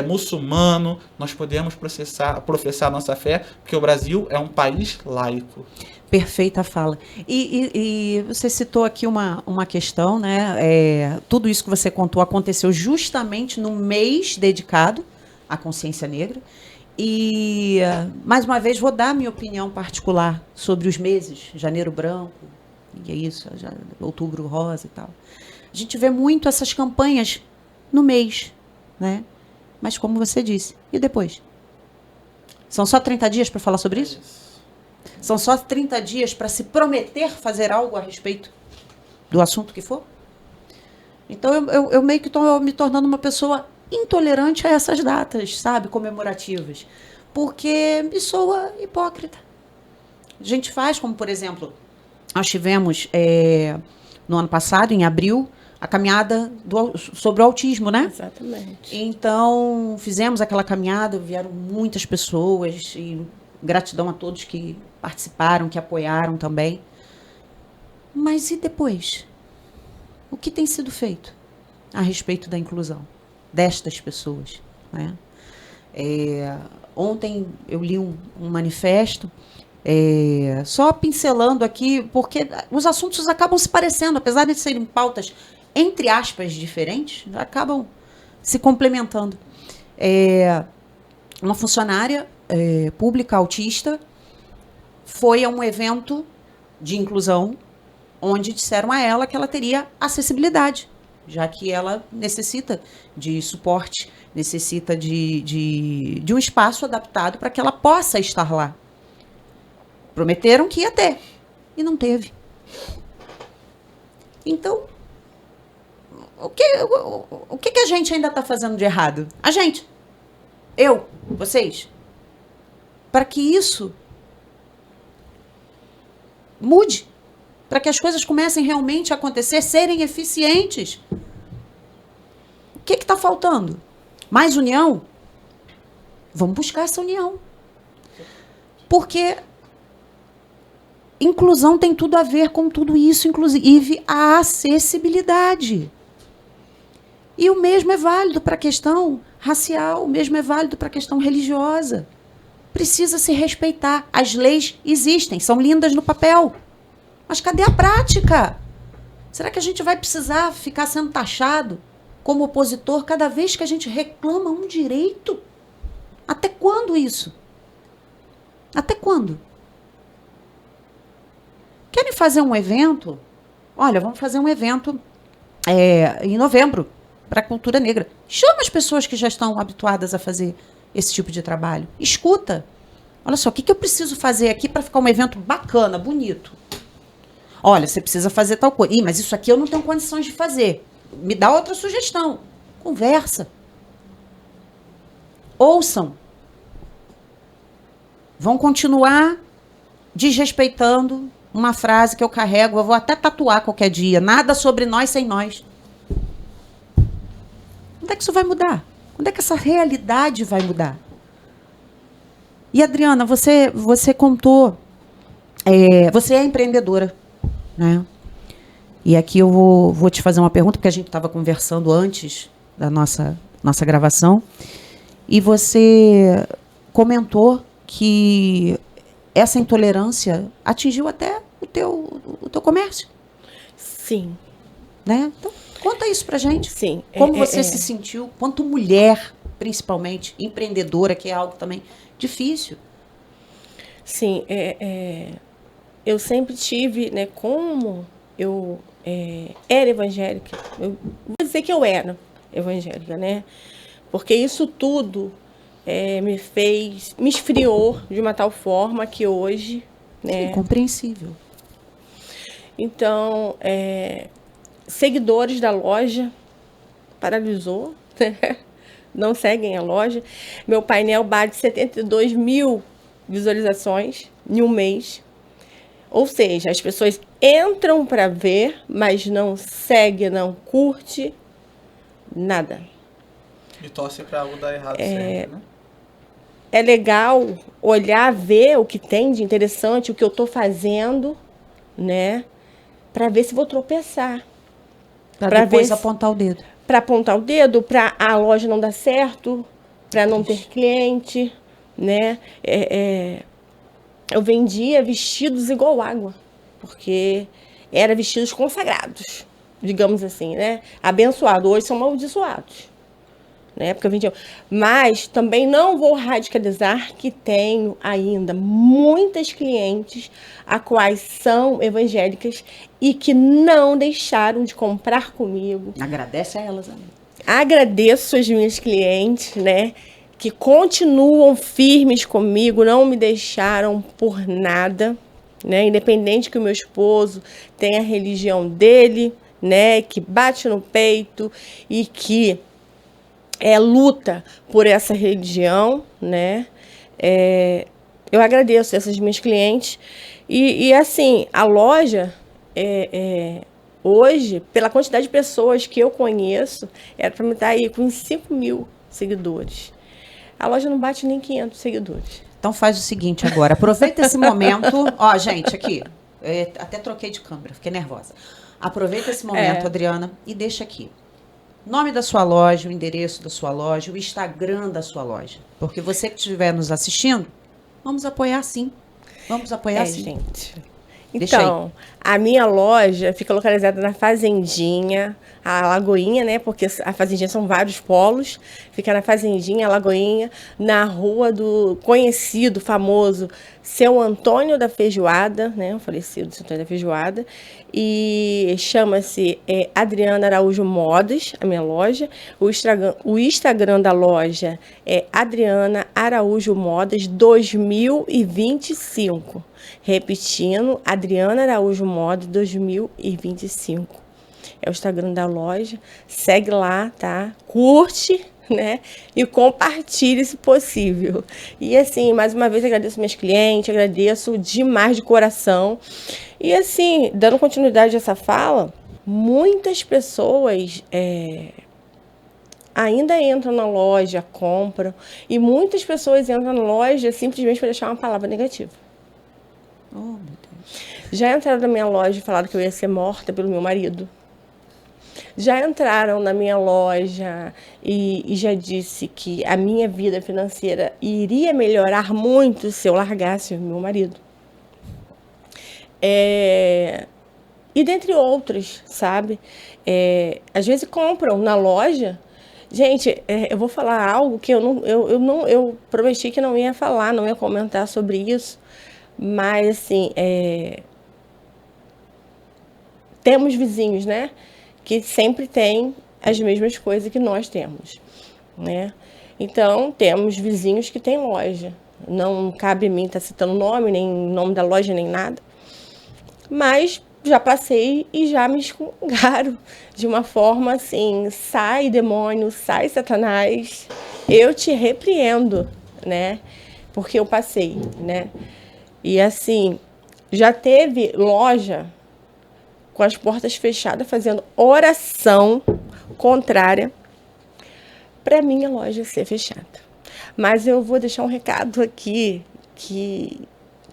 muçulmano, nós podemos professar a nossa fé, porque o Brasil é um país laico. Perfeita fala. E você citou aqui uma questão, né? Tudo isso que você contou aconteceu justamente no mês dedicado à consciência negra. E, mais uma vez, vou dar minha opinião particular sobre os meses, janeiro branco, e é isso, outubro rosa e tal. A gente vê muito essas campanhas no mês, né? Mas como você disse, e depois? São só 30 dias para falar sobre isso? São só 30 dias para se prometer fazer algo a respeito do assunto que for? Então, eu meio que estou me tornando uma pessoa intolerante a essas datas, sabe, comemorativas, porque me soa hipócrita. A gente faz, como por exemplo, nós tivemos no ano passado, em abril, a caminhada sobre o autismo, né? Exatamente. Então, fizemos aquela caminhada, vieram muitas pessoas, e gratidão a todos que participaram, que apoiaram também. Mas e depois? O que tem sido feito a respeito da inclusão destas pessoas, né? Ontem eu li um manifesto, só pincelando aqui, porque os assuntos acabam se parecendo, apesar de serem pautas, entre aspas, diferentes, acabam se complementando. Uma funcionária pública autista foi a um evento de inclusão, onde disseram a ela que ela teria acessibilidade, já que ela necessita de suporte, necessita de um espaço adaptado para que ela possa estar lá. Prometeram que ia ter, e não teve. Então, o que a gente ainda está fazendo de errado? A gente, eu, vocês, para que isso mude, para que as coisas comecem realmente a acontecer, serem eficientes. O que está faltando? Mais união? Vamos buscar essa união. Porque inclusão tem tudo a ver com tudo isso, inclusive a acessibilidade. E o mesmo é válido para a questão racial, o mesmo é válido para a questão religiosa. Precisa se respeitar. As leis existem, são lindas no papel. Mas cadê a prática? Será que a gente vai precisar ficar sendo taxado como opositor cada vez que a gente reclama um direito? Até quando isso? Até quando? Querem fazer um evento? Olha, vamos fazer um evento em novembro para a cultura negra. Chama as pessoas que já estão habituadas a fazer esse tipo de trabalho. Escuta. Olha só, o que eu preciso fazer aqui para ficar um evento bacana, bonito? Olha, você precisa fazer tal coisa. Ih, mas isso aqui eu não tenho condições de fazer. Me dá outra sugestão. Conversa. Ouçam. Vão continuar desrespeitando uma frase que eu carrego, eu vou até tatuar qualquer dia. Nada sobre nós sem nós. Onde é que isso vai mudar? Onde é que essa realidade vai mudar? E, Adriana, você contou, você é empreendedora, né? E aqui eu vou te fazer uma pergunta, porque a gente estava conversando antes da nossa gravação, e você comentou que essa intolerância atingiu até o teu comércio. Sim. Né? Então, conta isso pra gente. Sim. Como você se sentiu, quanto mulher, principalmente, empreendedora, que é algo também difícil. Sim, eu sempre tive, né, como eu era evangélica, eu vou dizer que eu era evangélica, né? Porque isso tudo me esfriou de uma tal forma que hoje, né? Sim, compreensível. Então, seguidores da loja paralisou, né? Não seguem a loja. Meu painel bate 72 mil visualizações em um mês. Ou seja, as pessoas entram para ver, mas não segue, não curte nada. E torce para algo dar errado sempre, né? É legal olhar, ver o que tem de interessante, o que eu estou fazendo, né? Para ver se vou tropeçar. Para depois apontar o dedo. Para apontar o dedo, para a loja não dar certo, para não ter cliente, né? Eu vendia vestidos igual água, porque eram vestidos consagrados, digamos assim, né? Abençoados, hoje são amaldiçoados, né? Porque eu vendia. Mas também não vou radicalizar que tenho ainda muitas clientes a quais são evangélicas e que não deixaram de comprar comigo. Agradece a elas, amiga. Agradeço as minhas clientes, né? Que continuam firmes comigo, não me deixaram por nada, né? Independente que o meu esposo tenha a religião dele, né? Que bate no peito e que luta por essa religião, né? Eu agradeço essas minhas clientes. E assim, a loja, hoje, pela quantidade de pessoas que eu conheço, era para me estar aí com 5 mil seguidores. A loja não bate nem 500 seguidores. Então faz o seguinte agora, aproveita esse momento. Ó, gente, aqui, até troquei de câmera, fiquei nervosa. Aproveita esse momento, Adriana, e deixa aqui. Nome da sua loja, o endereço da sua loja, o Instagram da sua loja. Porque você que estiver nos assistindo, vamos apoiar sim. Vamos apoiar sim. Gente. Então, a minha loja fica localizada na Fazendinha, a Lagoinha, né? Porque a Fazendinha são vários polos. Fica na Fazendinha, a Lagoinha, na rua do conhecido, famoso Seu Antônio da Feijoada, né? O falecido Seu Antônio da Feijoada. E chama-se Adriana Araújo Modas, a minha loja. O Instagram da loja é Adriana Araújo Modas 2025. Repetindo, Adriana Araújo Modas 2025. É o Instagram da loja. Segue lá, tá? Curte, né? E compartilhe se possível. E assim, mais uma vez agradeço meus clientes, agradeço demais de coração. E assim, dando continuidade a essa fala, muitas pessoas ainda entram na loja, compram, e muitas pessoas entram na loja simplesmente para deixar uma palavra negativa. Oh, meu Deus. Já entraram na minha loja e falaram que eu ia ser morta pelo meu marido. Já entraram na minha loja e já disse que a minha vida financeira iria melhorar muito se eu largasse o meu marido. E dentre outros, sabe? Às vezes compram na loja. Gente, eu vou falar algo que eu prometi que não ia falar, não ia comentar sobre isso. Mas, assim, temos vizinhos, né? Que sempre tem as mesmas coisas que nós temos, né? Então, temos vizinhos que têm loja. Não cabe a mim estar citando nome, nem nome da loja, nem nada. Mas já passei e já me excomungaram de uma forma assim: sai demônio, sai Satanás, eu te repreendo, né? Porque eu passei, né? E assim, já teve loja com as portas fechadas fazendo oração contrária para minha loja ser fechada. Mas eu vou deixar um recado aqui que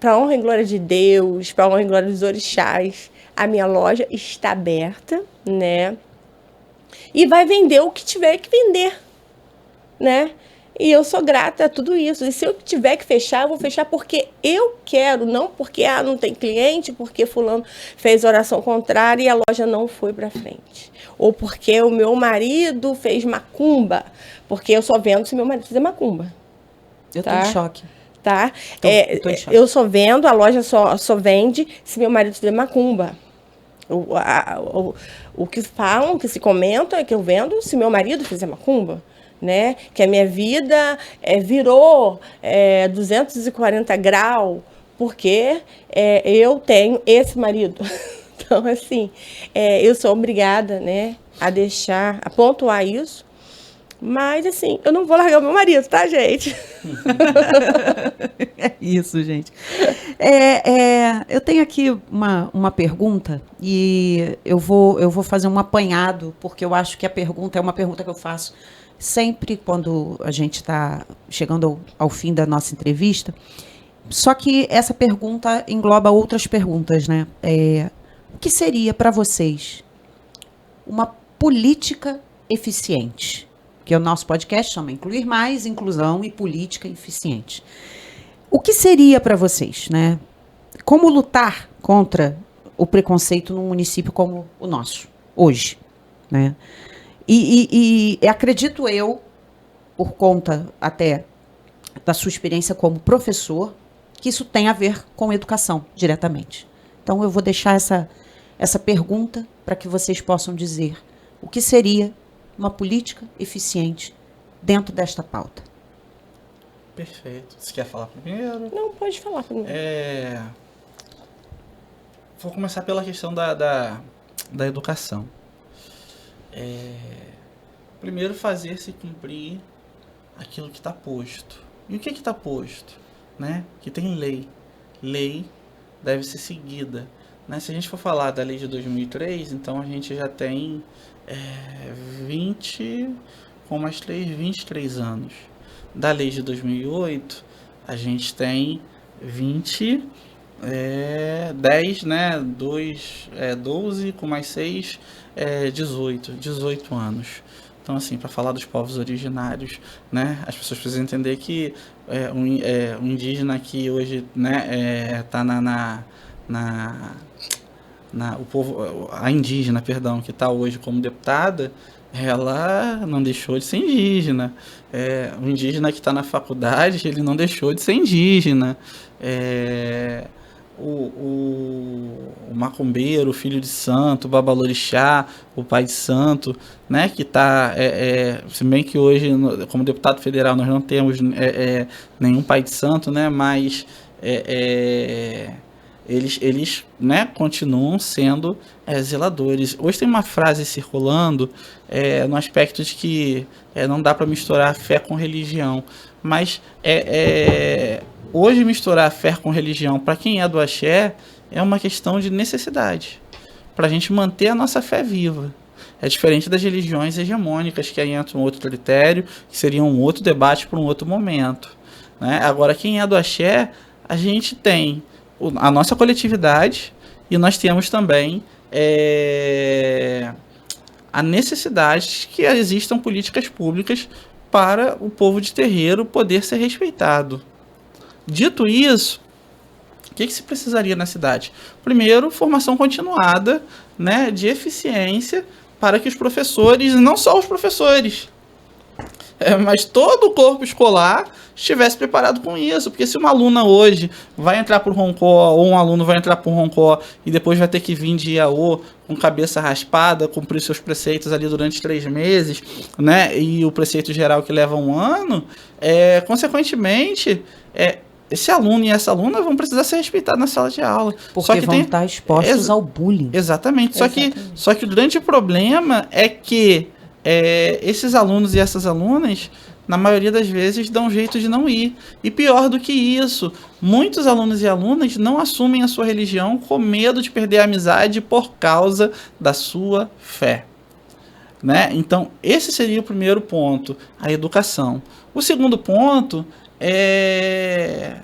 para honra e glória de Deus, para honra e glória dos orixás, a minha loja está aberta, né? E vai vender o que tiver que vender, né? E eu sou grata a tudo isso. E se eu tiver que fechar, eu vou fechar porque eu quero, não porque não tem cliente, porque fulano fez oração contrária e a loja não foi para frente. Ou porque o meu marido fez macumba, porque eu só vendo se meu marido fizer macumba. Eu tô em choque. Tá? Tô em choque. Eu só vendo, a loja só vende se meu marido fizer macumba. O que falam, o que se comenta é que eu vendo se meu marido fizer macumba. Né? Que a minha vida virou 240 graus porque eu tenho esse marido. Então, assim, eu sou obrigada, né, a pontuar isso. Mas, assim, eu não vou largar o meu marido, tá, gente? É isso, gente. Eu tenho aqui uma pergunta e eu vou fazer um apanhado, porque eu acho que a pergunta é uma pergunta que eu faço sempre quando a gente está chegando ao fim da nossa entrevista. Só que essa pergunta engloba outras perguntas, né? O que seria para vocês uma política eficiente? Que o nosso podcast chama Incluir Mais, Inclusão e Política Eficiente. O que seria para vocês, né? Como lutar contra o preconceito num município como o nosso, hoje, né? E acredito eu, por conta até da sua experiência como professor, que isso tem a ver com educação, diretamente. Então, eu vou deixar essa pergunta para que vocês possam dizer o que seria uma política eficiente dentro desta pauta. Perfeito. Você quer falar primeiro? Não, pode falar primeiro. Vou começar pela questão da educação. Primeiro, fazer-se cumprir aquilo que está posto. E o que está posto? Né? Que tem lei. Lei deve ser seguida. Né? Se a gente for falar da lei de 2003, então a gente já tem 23 anos. Da lei de 2008, a gente tem 10, né? 12 com mais 6, 18 anos. Então, assim, para falar dos povos originários, né, as pessoas precisam entender que o indígena que hoje, né, tá o povo, a indígena, perdão, que está hoje como deputada, ela não deixou de ser indígena. O indígena que está na faculdade, ele não deixou de ser indígena. O macumbeiro, o filho de santo, o babalorixá, o pai de santo, né, que está, se bem que hoje, como deputado federal, nós não temos nenhum pai de santo, né, mas eles né, continuam sendo zeladores. Hoje tem uma frase circulando no aspecto de que não dá para misturar fé com religião, mas hoje misturar fé com religião, para quem é do axé, é uma questão de necessidade, para a gente manter a nossa fé viva. É diferente das religiões hegemônicas, que aí entra um outro critério, que seria um outro debate para um outro momento. Né? Agora, quem é do axé, a gente tem a nossa coletividade e nós temos também a necessidade de que existam políticas públicas para o povo de terreiro poder ser respeitado. Dito isso, o que se precisaria na cidade? Primeiro, formação continuada, né, de eficiência para que os professores, não só os professores, mas todo o corpo escolar estivesse preparado com isso, porque se uma aluna hoje vai entrar para o Roncó, ou um aluno vai entrar para o Roncó e depois vai ter que vir de IAO com cabeça raspada, cumprir seus preceitos ali durante 3 meses, né, e o preceito geral que leva 1 ano, consequentemente, esse aluno e essa aluna vão precisar ser respeitados na sala de aula. Porque vão estar expostos ao bullying. Exatamente. Só que o grande problema é que esses alunos e essas alunas, na maioria das vezes, dão jeito de não ir. E pior do que isso, muitos alunos e alunas não assumem a sua religião com medo de perder a amizade por causa da sua fé. Né? Então, esse seria o primeiro ponto, a educação. O segundo ponto é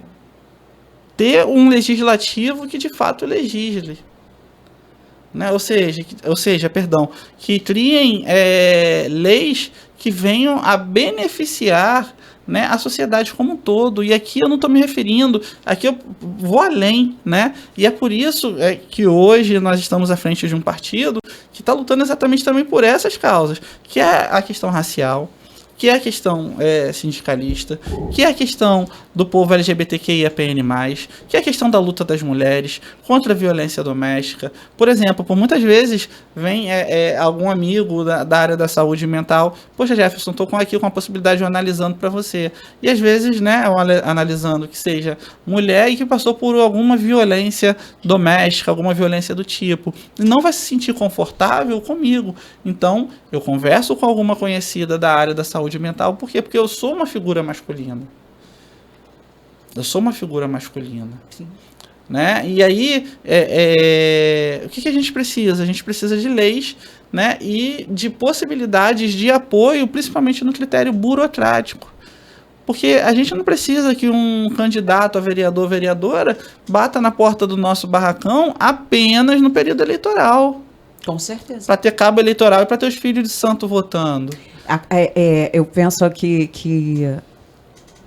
ter um legislativo que de fato legisle. Né? Ou seja, que criem leis que venham a beneficiar, né, a sociedade como um todo. E aqui eu não estou me referindo, aqui eu vou além, né? E é por isso que hoje nós estamos à frente de um partido que está lutando exatamente também por essas causas, que é a questão racial, que é a questão sindicalista, que é a questão do povo LGBTQIAPN+, que é a questão da luta das mulheres contra a violência doméstica. Por exemplo, por muitas vezes vem algum amigo da área da saúde mental, poxa, Jefferson, estou aqui com a possibilidade de analisando para você. E às vezes, né, analisando que seja mulher e que passou por alguma violência doméstica, alguma violência do tipo, e não vai se sentir confortável comigo. Então, eu converso com alguma conhecida da área da saúde mental. Por quê? Porque eu sou uma figura masculina. Eu sou uma figura masculina. Sim. Né? E aí, o que a gente precisa? A gente precisa de leis, né, e de possibilidades de apoio, principalmente no critério burocrático. Porque a gente não precisa que um candidato a vereador ou vereadora bata na porta do nosso barracão apenas no período eleitoral. Com certeza. Para ter cabo eleitoral e para ter os filhos de santo votando. Eu penso que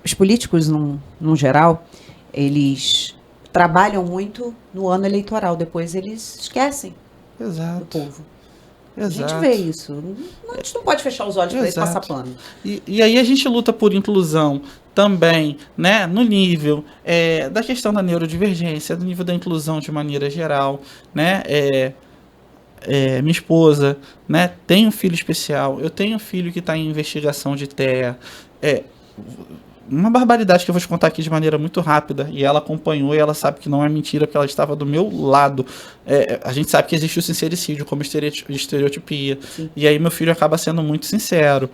os políticos, no geral, eles trabalham muito no ano eleitoral, depois eles esquecem do povo. Exato. A gente vê isso. A gente não pode fechar os olhos para isso, passar pano. E aí a gente luta por inclusão também, né, no nível da questão da neurodivergência, no nível da inclusão de maneira geral, né, minha esposa, né, tem um filho especial, eu tenho um filho que está em investigação de TEA, uma barbaridade que eu vou te contar aqui de maneira muito rápida, e ela acompanhou e ela sabe que não é mentira, porque ela estava do meu lado. A gente sabe que existe o sincericídio como estereotipia. Sim. E aí meu filho acaba sendo muito sincero.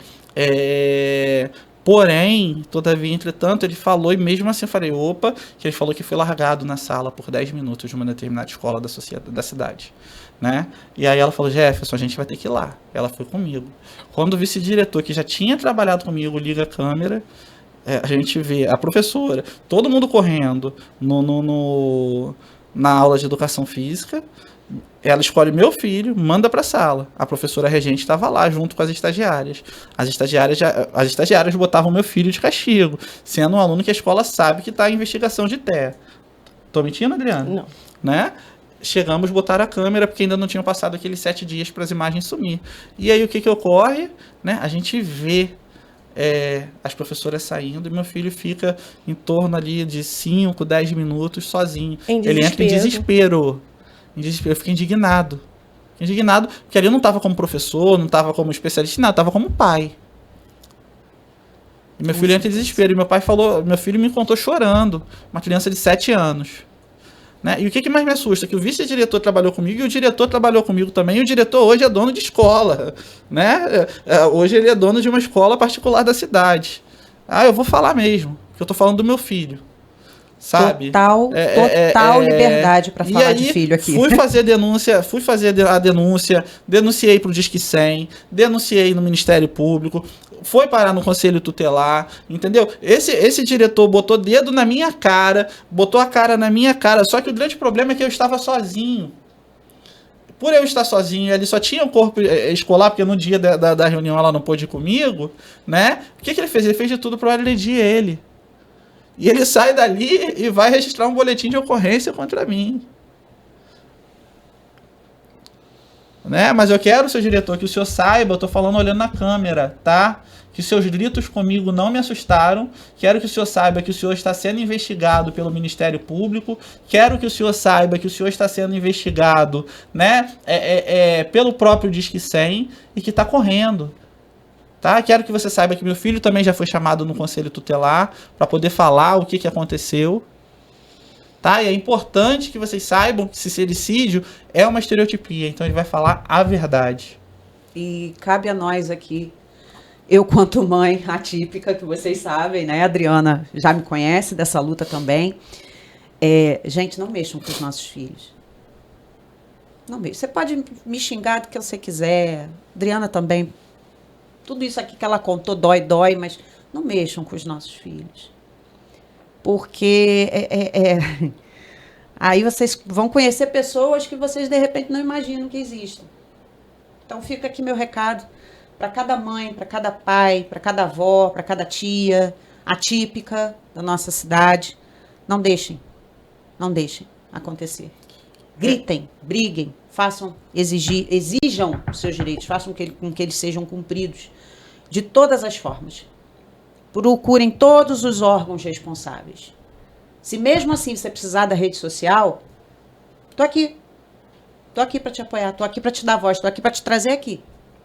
Porém, todavia, entretanto, ele falou, e mesmo assim eu falei, opa, que ele falou que foi largado na sala por 10 minutos de uma determinada escola da cidade. Né? E aí ela falou, Jefferson, a gente vai ter que ir lá. Ela foi comigo. Quando o vice-diretor, que já tinha trabalhado comigo, liga a câmera, a gente vê a professora, todo mundo correndo na aula de educação física. Ela escolhe meu filho, manda para a sala. A professora regente estava lá junto com as estagiárias. As estagiárias botavam meu filho de castigo, sendo um aluno que a escola sabe que está em investigação de TEA. Tô mentindo, Adriana? Não. Né? Chegamos a botar a câmera, porque ainda não tinham passado aqueles 7 dias para as imagens sumir. E aí o que ocorre? Né? A gente vê as professoras saindo e meu filho fica em torno ali de 5, 10 minutos sozinho. Ele entra em desespero. Eu fiquei indignado. Porque ali eu não estava como professor, não estava como especialista, não, estava como pai. E meu filho entra em desespero. E meu filho me contou chorando. Uma criança de 7 anos. Né? E o que mais me assusta? Que o vice-diretor trabalhou comigo e o diretor trabalhou comigo também. E o diretor hoje é dono de escola. Né? Hoje ele é dono de uma escola particular da cidade. Eu vou falar mesmo, que eu estou falando do meu filho. Sabe? Total liberdade para falar de filho aqui. Fui fazer a denúncia, denunciei para o Disque 100, denunciei no Ministério Público, foi parar no Conselho Tutelar, entendeu? Esse diretor botou dedo na minha cara, botou a cara na minha cara, só que o grande problema é que eu estava sozinho. Por eu estar sozinho, ele só tinha o corpo escolar, porque no dia da reunião ela não pôde ir comigo, né? O que ele fez? Ele fez de tudo para agredir ele. E ele sai dali e vai registrar um boletim de ocorrência contra mim. Né? Mas eu quero, seu diretor, que o senhor saiba, eu estou falando olhando na câmera, tá? Que seus gritos comigo não me assustaram. Quero que o senhor saiba que o senhor está sendo investigado pelo Ministério Público. Quero que o senhor saiba que o senhor está sendo investigado, né? Pelo próprio Disque 100 e que está correndo. Tá? Quero que você saiba que meu filho também já foi chamado no Conselho Tutelar para poder falar o que aconteceu. Tá? E é importante que vocês saibam que sincericídio é uma estereotipia, então ele vai falar a verdade. E cabe a nós aqui, eu quanto mãe atípica, que vocês sabem, né? A Adriana já me conhece dessa luta também. Gente, não mexam com os nossos filhos. Não mexam. Você pode me xingar do que você quiser. Adriana também. Tudo isso aqui que ela contou dói, mas não mexam com os nossos filhos. porque aí vocês vão conhecer pessoas que vocês, de repente, não imaginam que existem. Então, fica aqui meu recado para cada mãe, para cada pai, para cada avó, para cada tia atípica da nossa cidade. Não deixem acontecer. Gritem, briguem, exijam os seus direitos, façam com que eles sejam cumpridos de todas as formas. Procurem todos os órgãos responsáveis. Se mesmo assim você precisar da rede social, tô aqui. Tô aqui para te apoiar, tô aqui para te dar voz, tô aqui para te trazer aqui,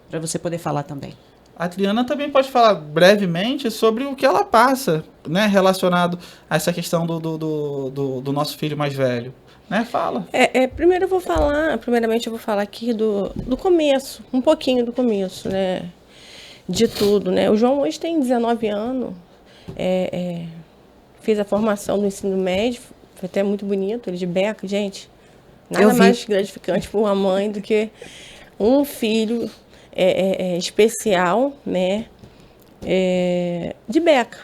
para você poder falar também. A Adriana também pode falar brevemente sobre o que ela passa, né, relacionado a essa questão do nosso filho mais velho. Né? Fala. Primeiramente eu vou falar aqui do começo, um pouquinho do começo, né? De tudo, né? O João hoje tem 19 anos, fez a formação do ensino médio, foi até muito bonito, ele de beca, gente. Nada mais gratificante para uma mãe do que um filho especial, né? De beca.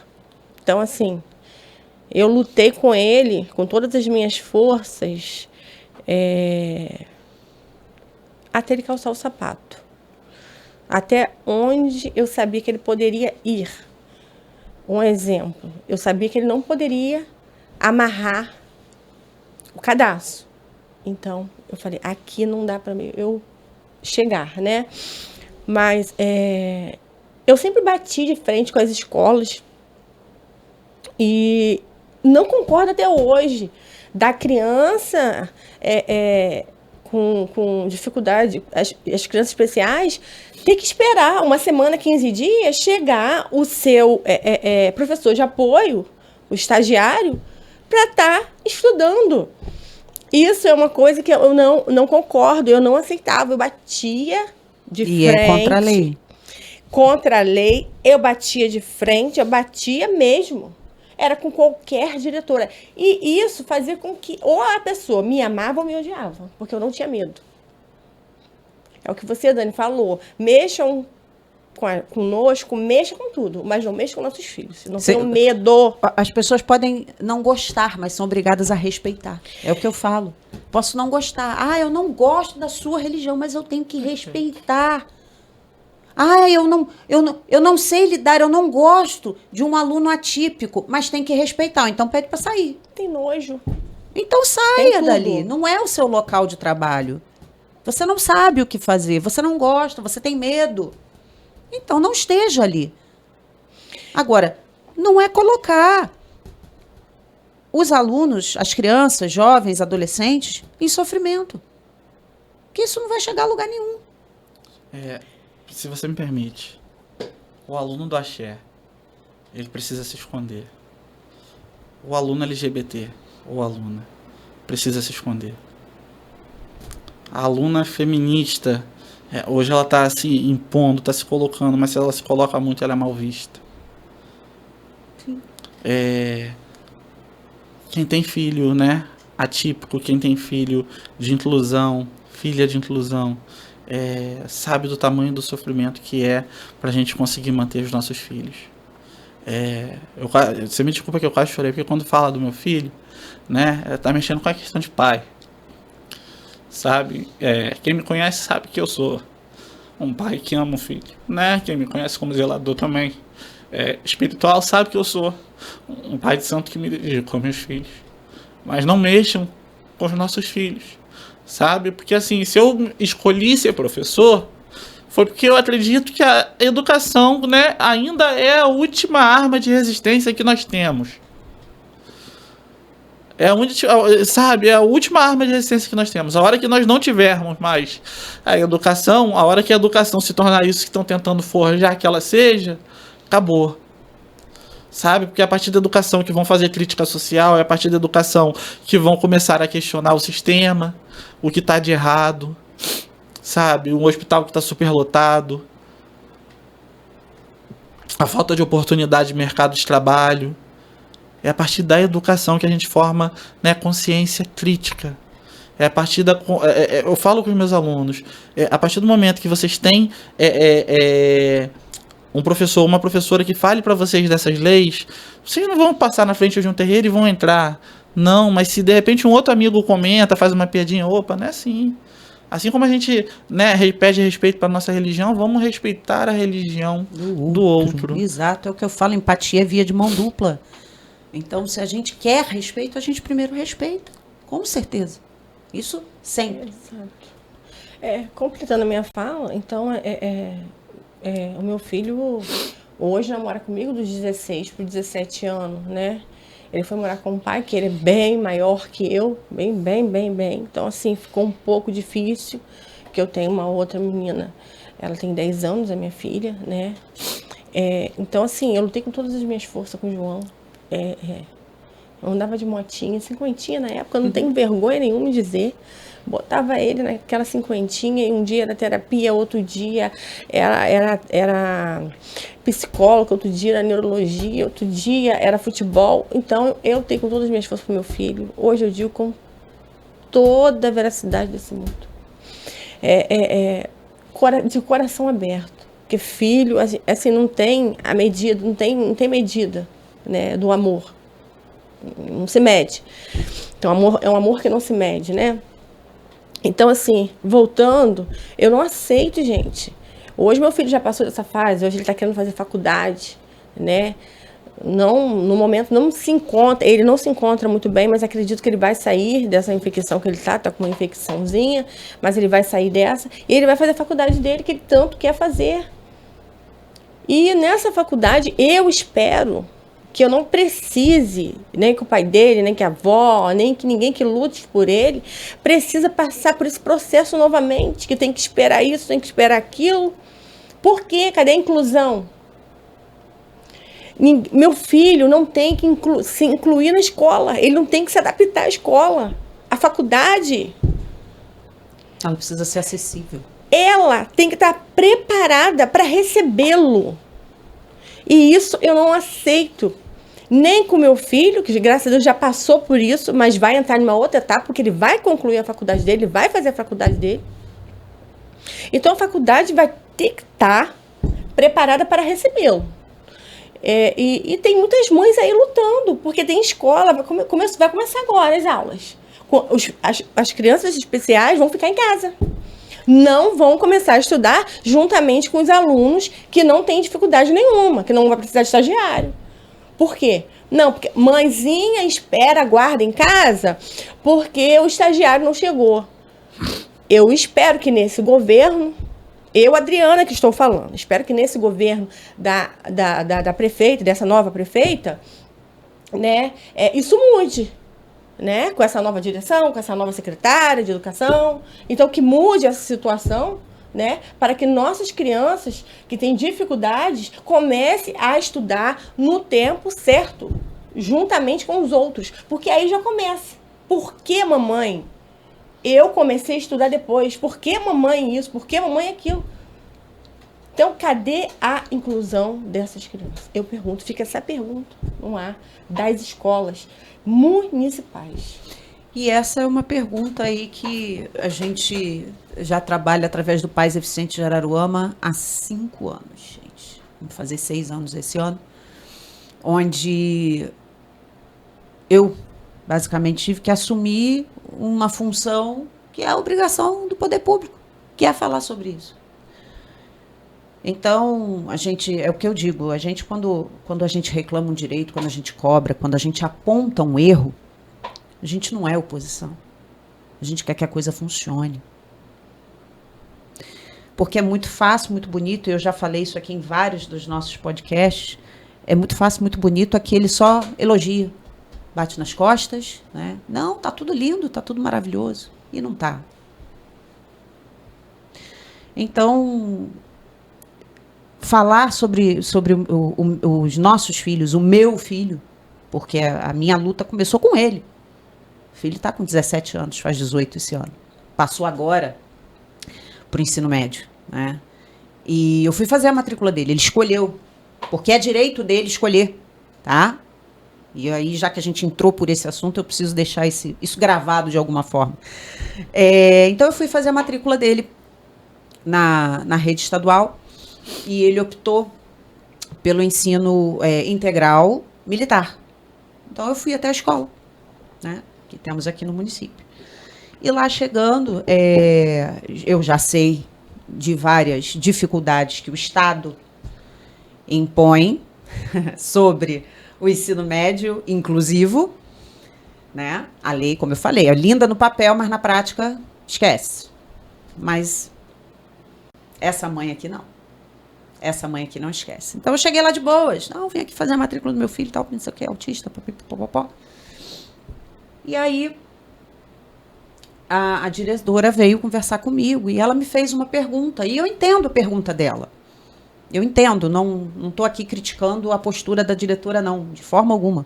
Então, assim, eu lutei com ele, com todas as minhas forças, até ele calçar o sapato. Até onde eu sabia que ele poderia ir. Um exemplo, eu sabia que ele não poderia amarrar o cadastro. Então, eu falei, aqui não dá para eu chegar, né? Mas eu sempre bati de frente com as escolas e não concordo até hoje da criança com dificuldade, as crianças especiais, ter que esperar uma semana, 15 dias, chegar o seu professor de apoio, o estagiário, para estar estudando. Isso é uma coisa que eu não concordo, eu não aceitava, eu batia de frente. E é contra a lei. Contra a lei, eu batia de frente, eu batia mesmo. Era com qualquer diretora. E isso fazia com que ou a pessoa me amava ou me odiava, porque eu não tinha medo. É o que você, Dani, falou. Mexam conosco, mexam com tudo, mas não mexam com nossos filhos. Não tenham medo. As pessoas podem não gostar, mas são obrigadas a respeitar. É o que eu falo. Posso não gostar. Eu não gosto da sua religião, mas eu tenho que respeitar. Eu não sei lidar, eu não gosto de um aluno atípico, mas tem que respeitar. Então pede para sair. Tem nojo. Então saia dali. Não é o seu local de trabalho. Você não sabe o que fazer, você não gosta, você tem medo. Então não esteja ali. Agora, não é colocar os alunos, as crianças, jovens, adolescentes, em sofrimento. Porque isso não vai chegar a lugar nenhum. Se você me permite, o aluno do axé, ele precisa se esconder. O aluno LGBT, ou aluna, precisa se esconder. A aluna feminista, hoje ela está se impondo, está se colocando, mas se ela se coloca muito, ela é mal vista. Sim. Quem tem filho, né, atípico, quem tem filho de inclusão, filha de inclusão, sabe do tamanho do sofrimento que é pra gente conseguir manter os nossos filhos. Você me desculpa que eu quase chorei, porque quando fala do meu filho, né, tá mexendo com a questão de pai. Sabe? Quem me conhece sabe que eu sou um pai que ama o filho, né? Quem me conhece como zelador também espiritual sabe que eu sou um pai de santo que me dedico aos meus filhos. Mas não mexam com os nossos filhos, sabe? Porque assim, se eu escolhi ser professor, foi porque eu acredito que a educação, né, ainda é a última arma de resistência que nós temos. É a última arma de resistência que nós temos. A hora que nós não tivermos mais a educação, a hora que a educação se tornar isso que estão tentando forjar que ela seja, acabou. Sabe? Porque é a partir da educação que vão fazer crítica social, é a partir da educação que vão começar a questionar o sistema, o que está de errado, sabe? Um hospital que está superlotado, a falta de oportunidade de mercado de trabalho. É a partir da educação que a gente forma, né, consciência crítica. É a partir da... eu falo com os meus alunos, a partir do momento que vocês têm um professor, uma professora que fale para vocês dessas leis, vocês não vão passar na frente de um terreiro e vão entrar. Não, mas se de repente um outro amigo comenta, faz uma piadinha, opa, não é assim. Assim como a gente, né, pede respeito para nossa religião, vamos respeitar a religião do outro. Exato, é o que eu falo, empatia é via de mão dupla. Então, se a gente quer respeito, a gente primeiro respeita, com certeza. Isso sempre. Exato. Completando a minha fala, então, o meu filho hoje namora comigo dos 16 para os 17 anos, né? Ele foi morar com o pai, que ele é bem maior que eu, bem. Então, assim, ficou um pouco difícil, que eu tenho uma outra menina, ela tem 10 anos, a minha filha, né? Então, assim, eu lutei com todas as minhas forças com o João. Eu andava de motinha, cinquentinha na época, eu não tenho vergonha nenhuma de dizer. Botava ele naquela cinquentinha e um dia era terapia, outro dia era psicóloga, outro dia era neurologia, outro dia era futebol. Então eu tenho com todas as minhas forças pro meu filho. Hoje eu digo com toda a veracidade desse mundo. De coração aberto. Porque filho, assim, não tem a medida, não tem medida, né, do amor. Não se mede. Então, amor é um amor que não se mede, né? Então, assim, voltando, eu não aceito, gente. Hoje meu filho já passou dessa fase, hoje ele está querendo fazer faculdade, né? Não, no momento não se encontra, ele não se encontra muito bem, mas acredito que ele vai sair dessa infecção que ele tá com uma infecçãozinha, mas ele vai sair dessa e ele vai fazer a faculdade dele que ele tanto quer fazer. E nessa faculdade eu espero que eu não precise, nem que o pai dele, nem que a avó, nem que ninguém que lute por ele, precisa passar por esse processo novamente, que tem que esperar isso, tem que esperar aquilo. Por quê? Cadê a inclusão? Meu filho não tem que se incluir na escola, ele não tem que se adaptar à escola. A faculdade... Ela precisa ser acessível. Ela tem que estar preparada para recebê-lo. E isso eu não aceito. Nem com meu filho, que graças a Deus já passou por isso, mas vai entrar numa outra etapa, porque ele vai concluir a faculdade dele, vai fazer a faculdade dele. Então a faculdade vai ter que estar preparada para recebê-lo. E tem muitas mães aí lutando, porque tem escola, vai começar agora as aulas. As crianças especiais vão ficar em casa. Não vão começar a estudar juntamente com os alunos que não têm dificuldade nenhuma, que não vai precisar de estagiário. Por quê? Não, porque mãezinha espera, guarda em casa, porque o estagiário não chegou. Eu espero que nesse governo, eu, Adriana, que estou falando, espero que nesse governo da prefeita, dessa nova prefeita, né, isso mude. Né? Com essa nova direção, com essa nova secretária de educação. Então, que mude essa situação, né? Para que nossas crianças que têm dificuldades comecem a estudar no tempo certo, juntamente com os outros. Porque aí já começa. Por que, mamãe? Eu comecei a estudar depois. Por que, mamãe, isso? Por que, mamãe, aquilo? Então, cadê a inclusão dessas crianças? Eu pergunto, fica essa pergunta no ar, das escolas municipais. E essa é uma pergunta aí que a gente já trabalha através do Pais Eficientes de Araruama há 5 anos, gente. Vamos fazer 6 anos esse ano. Onde eu, basicamente, tive que assumir uma função que é a obrigação do poder público, que é falar sobre isso. Então, é o que eu digo, a gente quando a gente reclama um direito, quando a gente cobra, quando a gente aponta um erro, a gente não é oposição. A gente quer que a coisa funcione. Porque é muito fácil, muito bonito, e eu já falei isso aqui em vários dos nossos podcasts, é muito fácil, muito bonito, aqui ele só elogia, bate nas costas, né? Não, tá tudo lindo, tá tudo maravilhoso. E não tá. Então... falar sobre os nossos filhos, o meu filho, porque a minha luta começou com ele. O filho está com 17 anos, faz 18 esse ano. Passou agora para o ensino médio, né? E eu fui fazer a matrícula dele, ele escolheu, porque é direito dele escolher, tá? E aí, já que a gente entrou por esse assunto, eu preciso deixar isso gravado de alguma forma. Então, eu fui fazer a matrícula dele na rede estadual. E ele optou pelo ensino integral militar. Então eu fui até a escola, né, que temos aqui no município. E lá chegando, eu já sei de várias dificuldades que o Estado impõe sobre o ensino médio inclusivo, né? A lei, como eu falei, é linda no papel, mas na prática, esquece. Mas essa mãe aqui não. Essa mãe aqui não esquece. Então eu cheguei lá de boas. Não, vim aqui fazer a matrícula do meu filho e tal, não sei o que, autista, popopó. E aí a diretora veio conversar comigo e ela me fez uma pergunta. E eu entendo a pergunta dela. Eu entendo, não estou aqui criticando a postura da diretora, não, de forma alguma.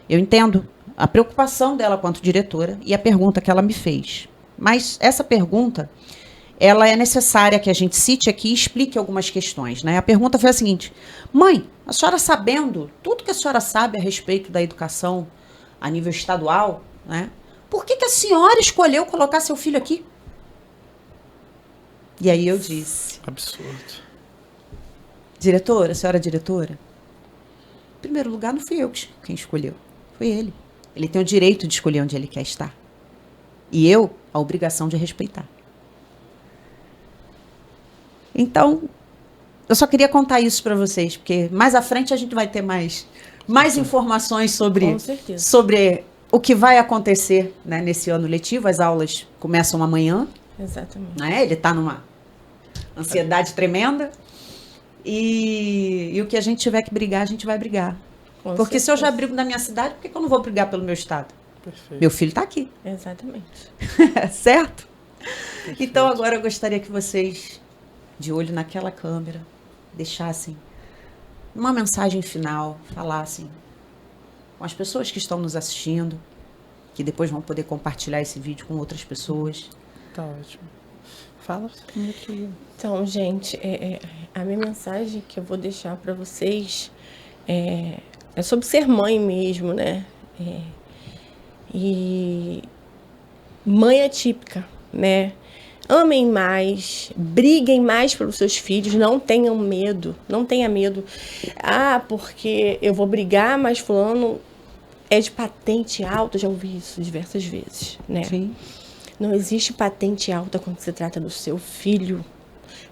Eu entendo a preocupação dela quanto diretora e a pergunta que ela me fez. Mas essa pergunta, ela é necessária que a gente cite aqui e explique algumas questões, né? A pergunta foi a seguinte: mãe, a senhora sabendo tudo que a senhora sabe a respeito da educação a nível estadual, né? Por que a senhora escolheu colocar seu filho aqui? E aí eu disse... Absurdo. Diretora, a senhora é diretora? Em primeiro lugar, não fui eu quem escolheu. Foi ele. Ele tem o direito de escolher onde ele quer estar. E eu, a obrigação de respeitar. Então, eu só queria contar isso para vocês, porque mais à frente a gente vai ter mais informações sobre o que vai acontecer, né, nesse ano letivo. As aulas começam amanhã. Exatamente. Né? Ele está numa ansiedade tremenda. E o que a gente tiver que brigar, a gente vai brigar. Porque se eu já brigo na minha cidade, por que eu não vou brigar pelo meu estado? Perfeito. Meu filho está aqui. Exatamente. Certo? Perfeito. Então, agora eu gostaria que vocês, de olho naquela câmera, deixassem uma mensagem final, falassem com as pessoas que estão nos assistindo, que depois vão poder compartilhar esse vídeo com outras pessoas. Tá ótimo. Fala primeiro que... Então, gente, a minha mensagem que eu vou deixar para vocês é sobre ser mãe mesmo, né? E mãe atípica, né? Amem mais, briguem mais pelos seus filhos, não tenham medo, não tenha medo. Ah, porque eu vou brigar, mas fulano é de patente alta, já ouvi isso diversas vezes, né? Sim. Não existe patente alta quando se trata do seu filho.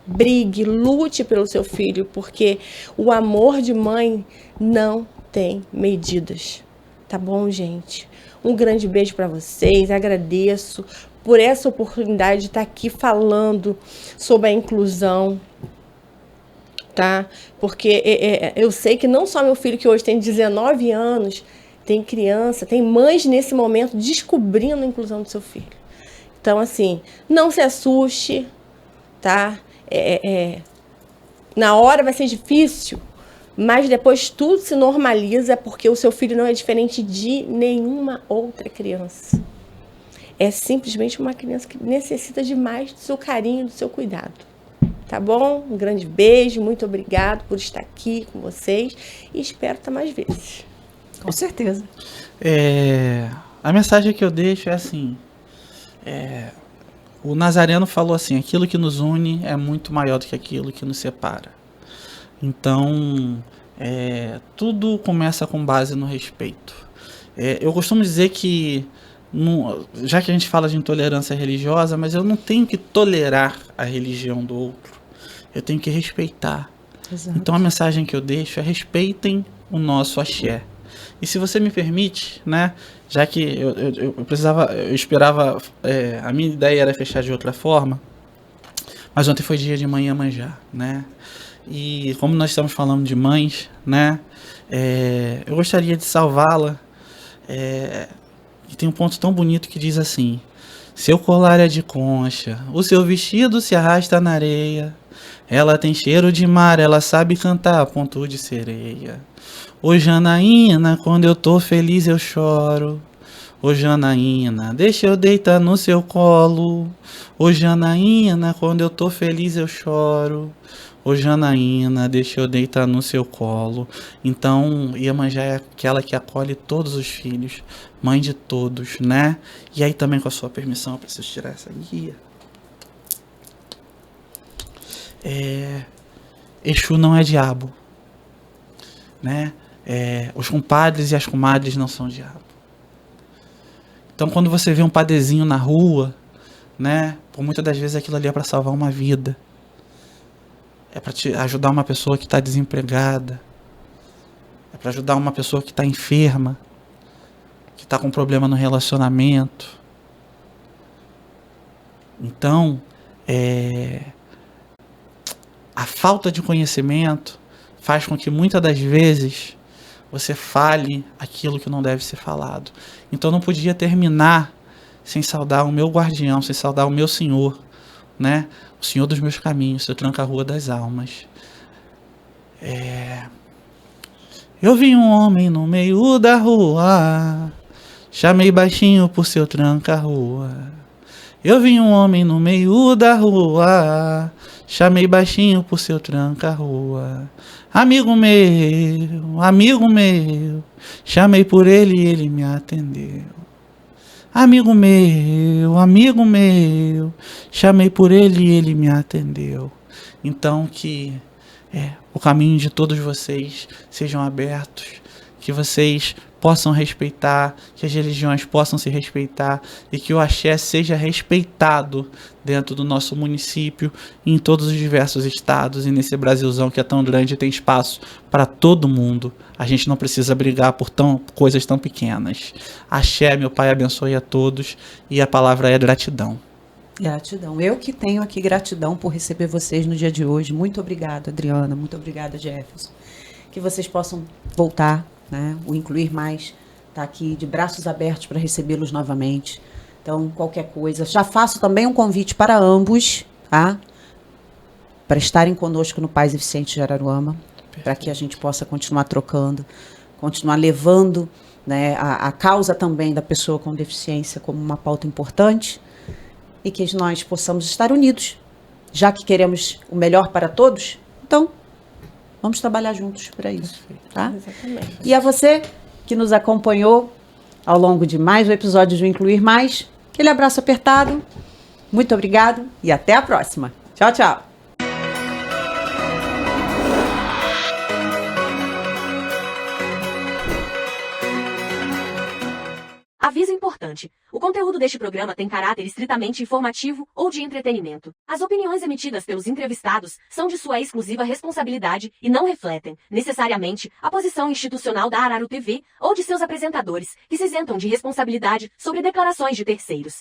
Brigue, lute pelo seu filho, porque o amor de mãe não tem medidas. Tá bom, gente? Um grande beijo para vocês, agradeço por essa oportunidade de estar aqui falando sobre a inclusão, tá? Porque eu sei que não só meu filho, que hoje tem 19 anos, tem criança, tem mães nesse momento descobrindo a inclusão do seu filho. Então, assim, não se assuste, tá? Na hora vai ser difícil, mas depois tudo se normaliza, porque o seu filho não é diferente de nenhuma outra criança. É simplesmente uma criança que necessita de mais do seu carinho, do seu cuidado. Tá bom? Um grande beijo, muito obrigado por estar aqui com vocês e espero estar mais vezes. Com certeza. A mensagem que eu deixo é assim... O Nazareno falou assim: aquilo que nos une é muito maior do que aquilo que nos separa. Então, tudo começa com base no respeito. Eu costumo dizer que, já que a gente fala de intolerância religiosa, mas eu não tenho que tolerar a religião do outro. Eu tenho que respeitar. Exato. Então a mensagem que eu deixo é: respeitem o nosso axé. E se você me permite, né, já que eu esperava, a minha ideia era fechar de outra forma, mas ontem foi dia de Mãe Iemanjá, né, e como nós estamos falando de mães, né, eu gostaria de salvá-la, e tem um ponto tão bonito que diz assim: seu colar é de concha, o seu vestido se arrasta na areia, ela tem cheiro de mar, ela sabe cantar a ponto de sereia. Ô Janaína, quando eu tô feliz eu choro. Ô Janaína, deixa eu deitar no seu colo. Ô Janaína, quando eu tô feliz eu choro. Ô Janaína, deixa eu deitar no seu colo. Então, Iemanjá é aquela que acolhe todos os filhos, mãe de todos, né? E aí também, com a sua permissão, eu preciso tirar essa guia. Exu não é diabo. né? Os compadres e as comadres não são diabo. Então, quando você vê um padezinho na rua, né? Por muitas das vezes aquilo ali é para salvar uma vida. É para te ajudar uma pessoa que está desempregada. É para ajudar uma pessoa que está enferma, que está com problema no relacionamento. Então, a falta de conhecimento faz com que muitas das vezes você fale aquilo que não deve ser falado. Então, eu não podia terminar sem saudar o meu guardião, sem saudar o meu Senhor, né? O Senhor dos meus caminhos, seu tranca-rua das almas. Eu vi um homem no meio da rua, chamei baixinho por seu tranca-rua. Eu vi um homem no meio da rua, chamei baixinho por seu tranca-rua. Amigo meu, chamei por ele e ele me atendeu. Amigo meu, chamei por ele e ele me atendeu. Então que o caminho de todos vocês sejam abertos, que vocês possam respeitar, que as religiões possam se respeitar e que o axé seja respeitado dentro do nosso município e em todos os diversos estados e nesse Brasilzão que é tão grande e tem espaço para todo mundo. A gente não precisa brigar por coisas tão pequenas. Axé, meu Pai, abençoe a todos e a palavra é gratidão. Gratidão. Eu que tenho aqui gratidão por receber vocês no dia de hoje. Muito obrigada, Adriana. Muito obrigada, Jefferson. Que vocês possam voltar, né? O Incluir Mais está aqui de braços abertos para recebê-los novamente. Então, qualquer coisa. Já faço também um convite para ambos, tá? Para estarem conosco no Paz Eficiente de Araruama, para que a gente possa continuar trocando, continuar levando, né, a causa também da pessoa com deficiência como uma pauta importante e que nós possamos estar unidos, já que queremos o melhor para todos. Então, vamos trabalhar juntos para isso, tá? Exatamente. E a você que nos acompanhou ao longo de mais um episódio do Incluir Mais, aquele abraço apertado, muito obrigado e até a próxima. Tchau, tchau. Aviso importante. O conteúdo deste programa tem caráter estritamente informativo ou de entretenimento. As opiniões emitidas pelos entrevistados são de sua exclusiva responsabilidade e não refletem, necessariamente, a posição institucional da Araru TV ou de seus apresentadores, que se isentam de responsabilidade sobre declarações de terceiros.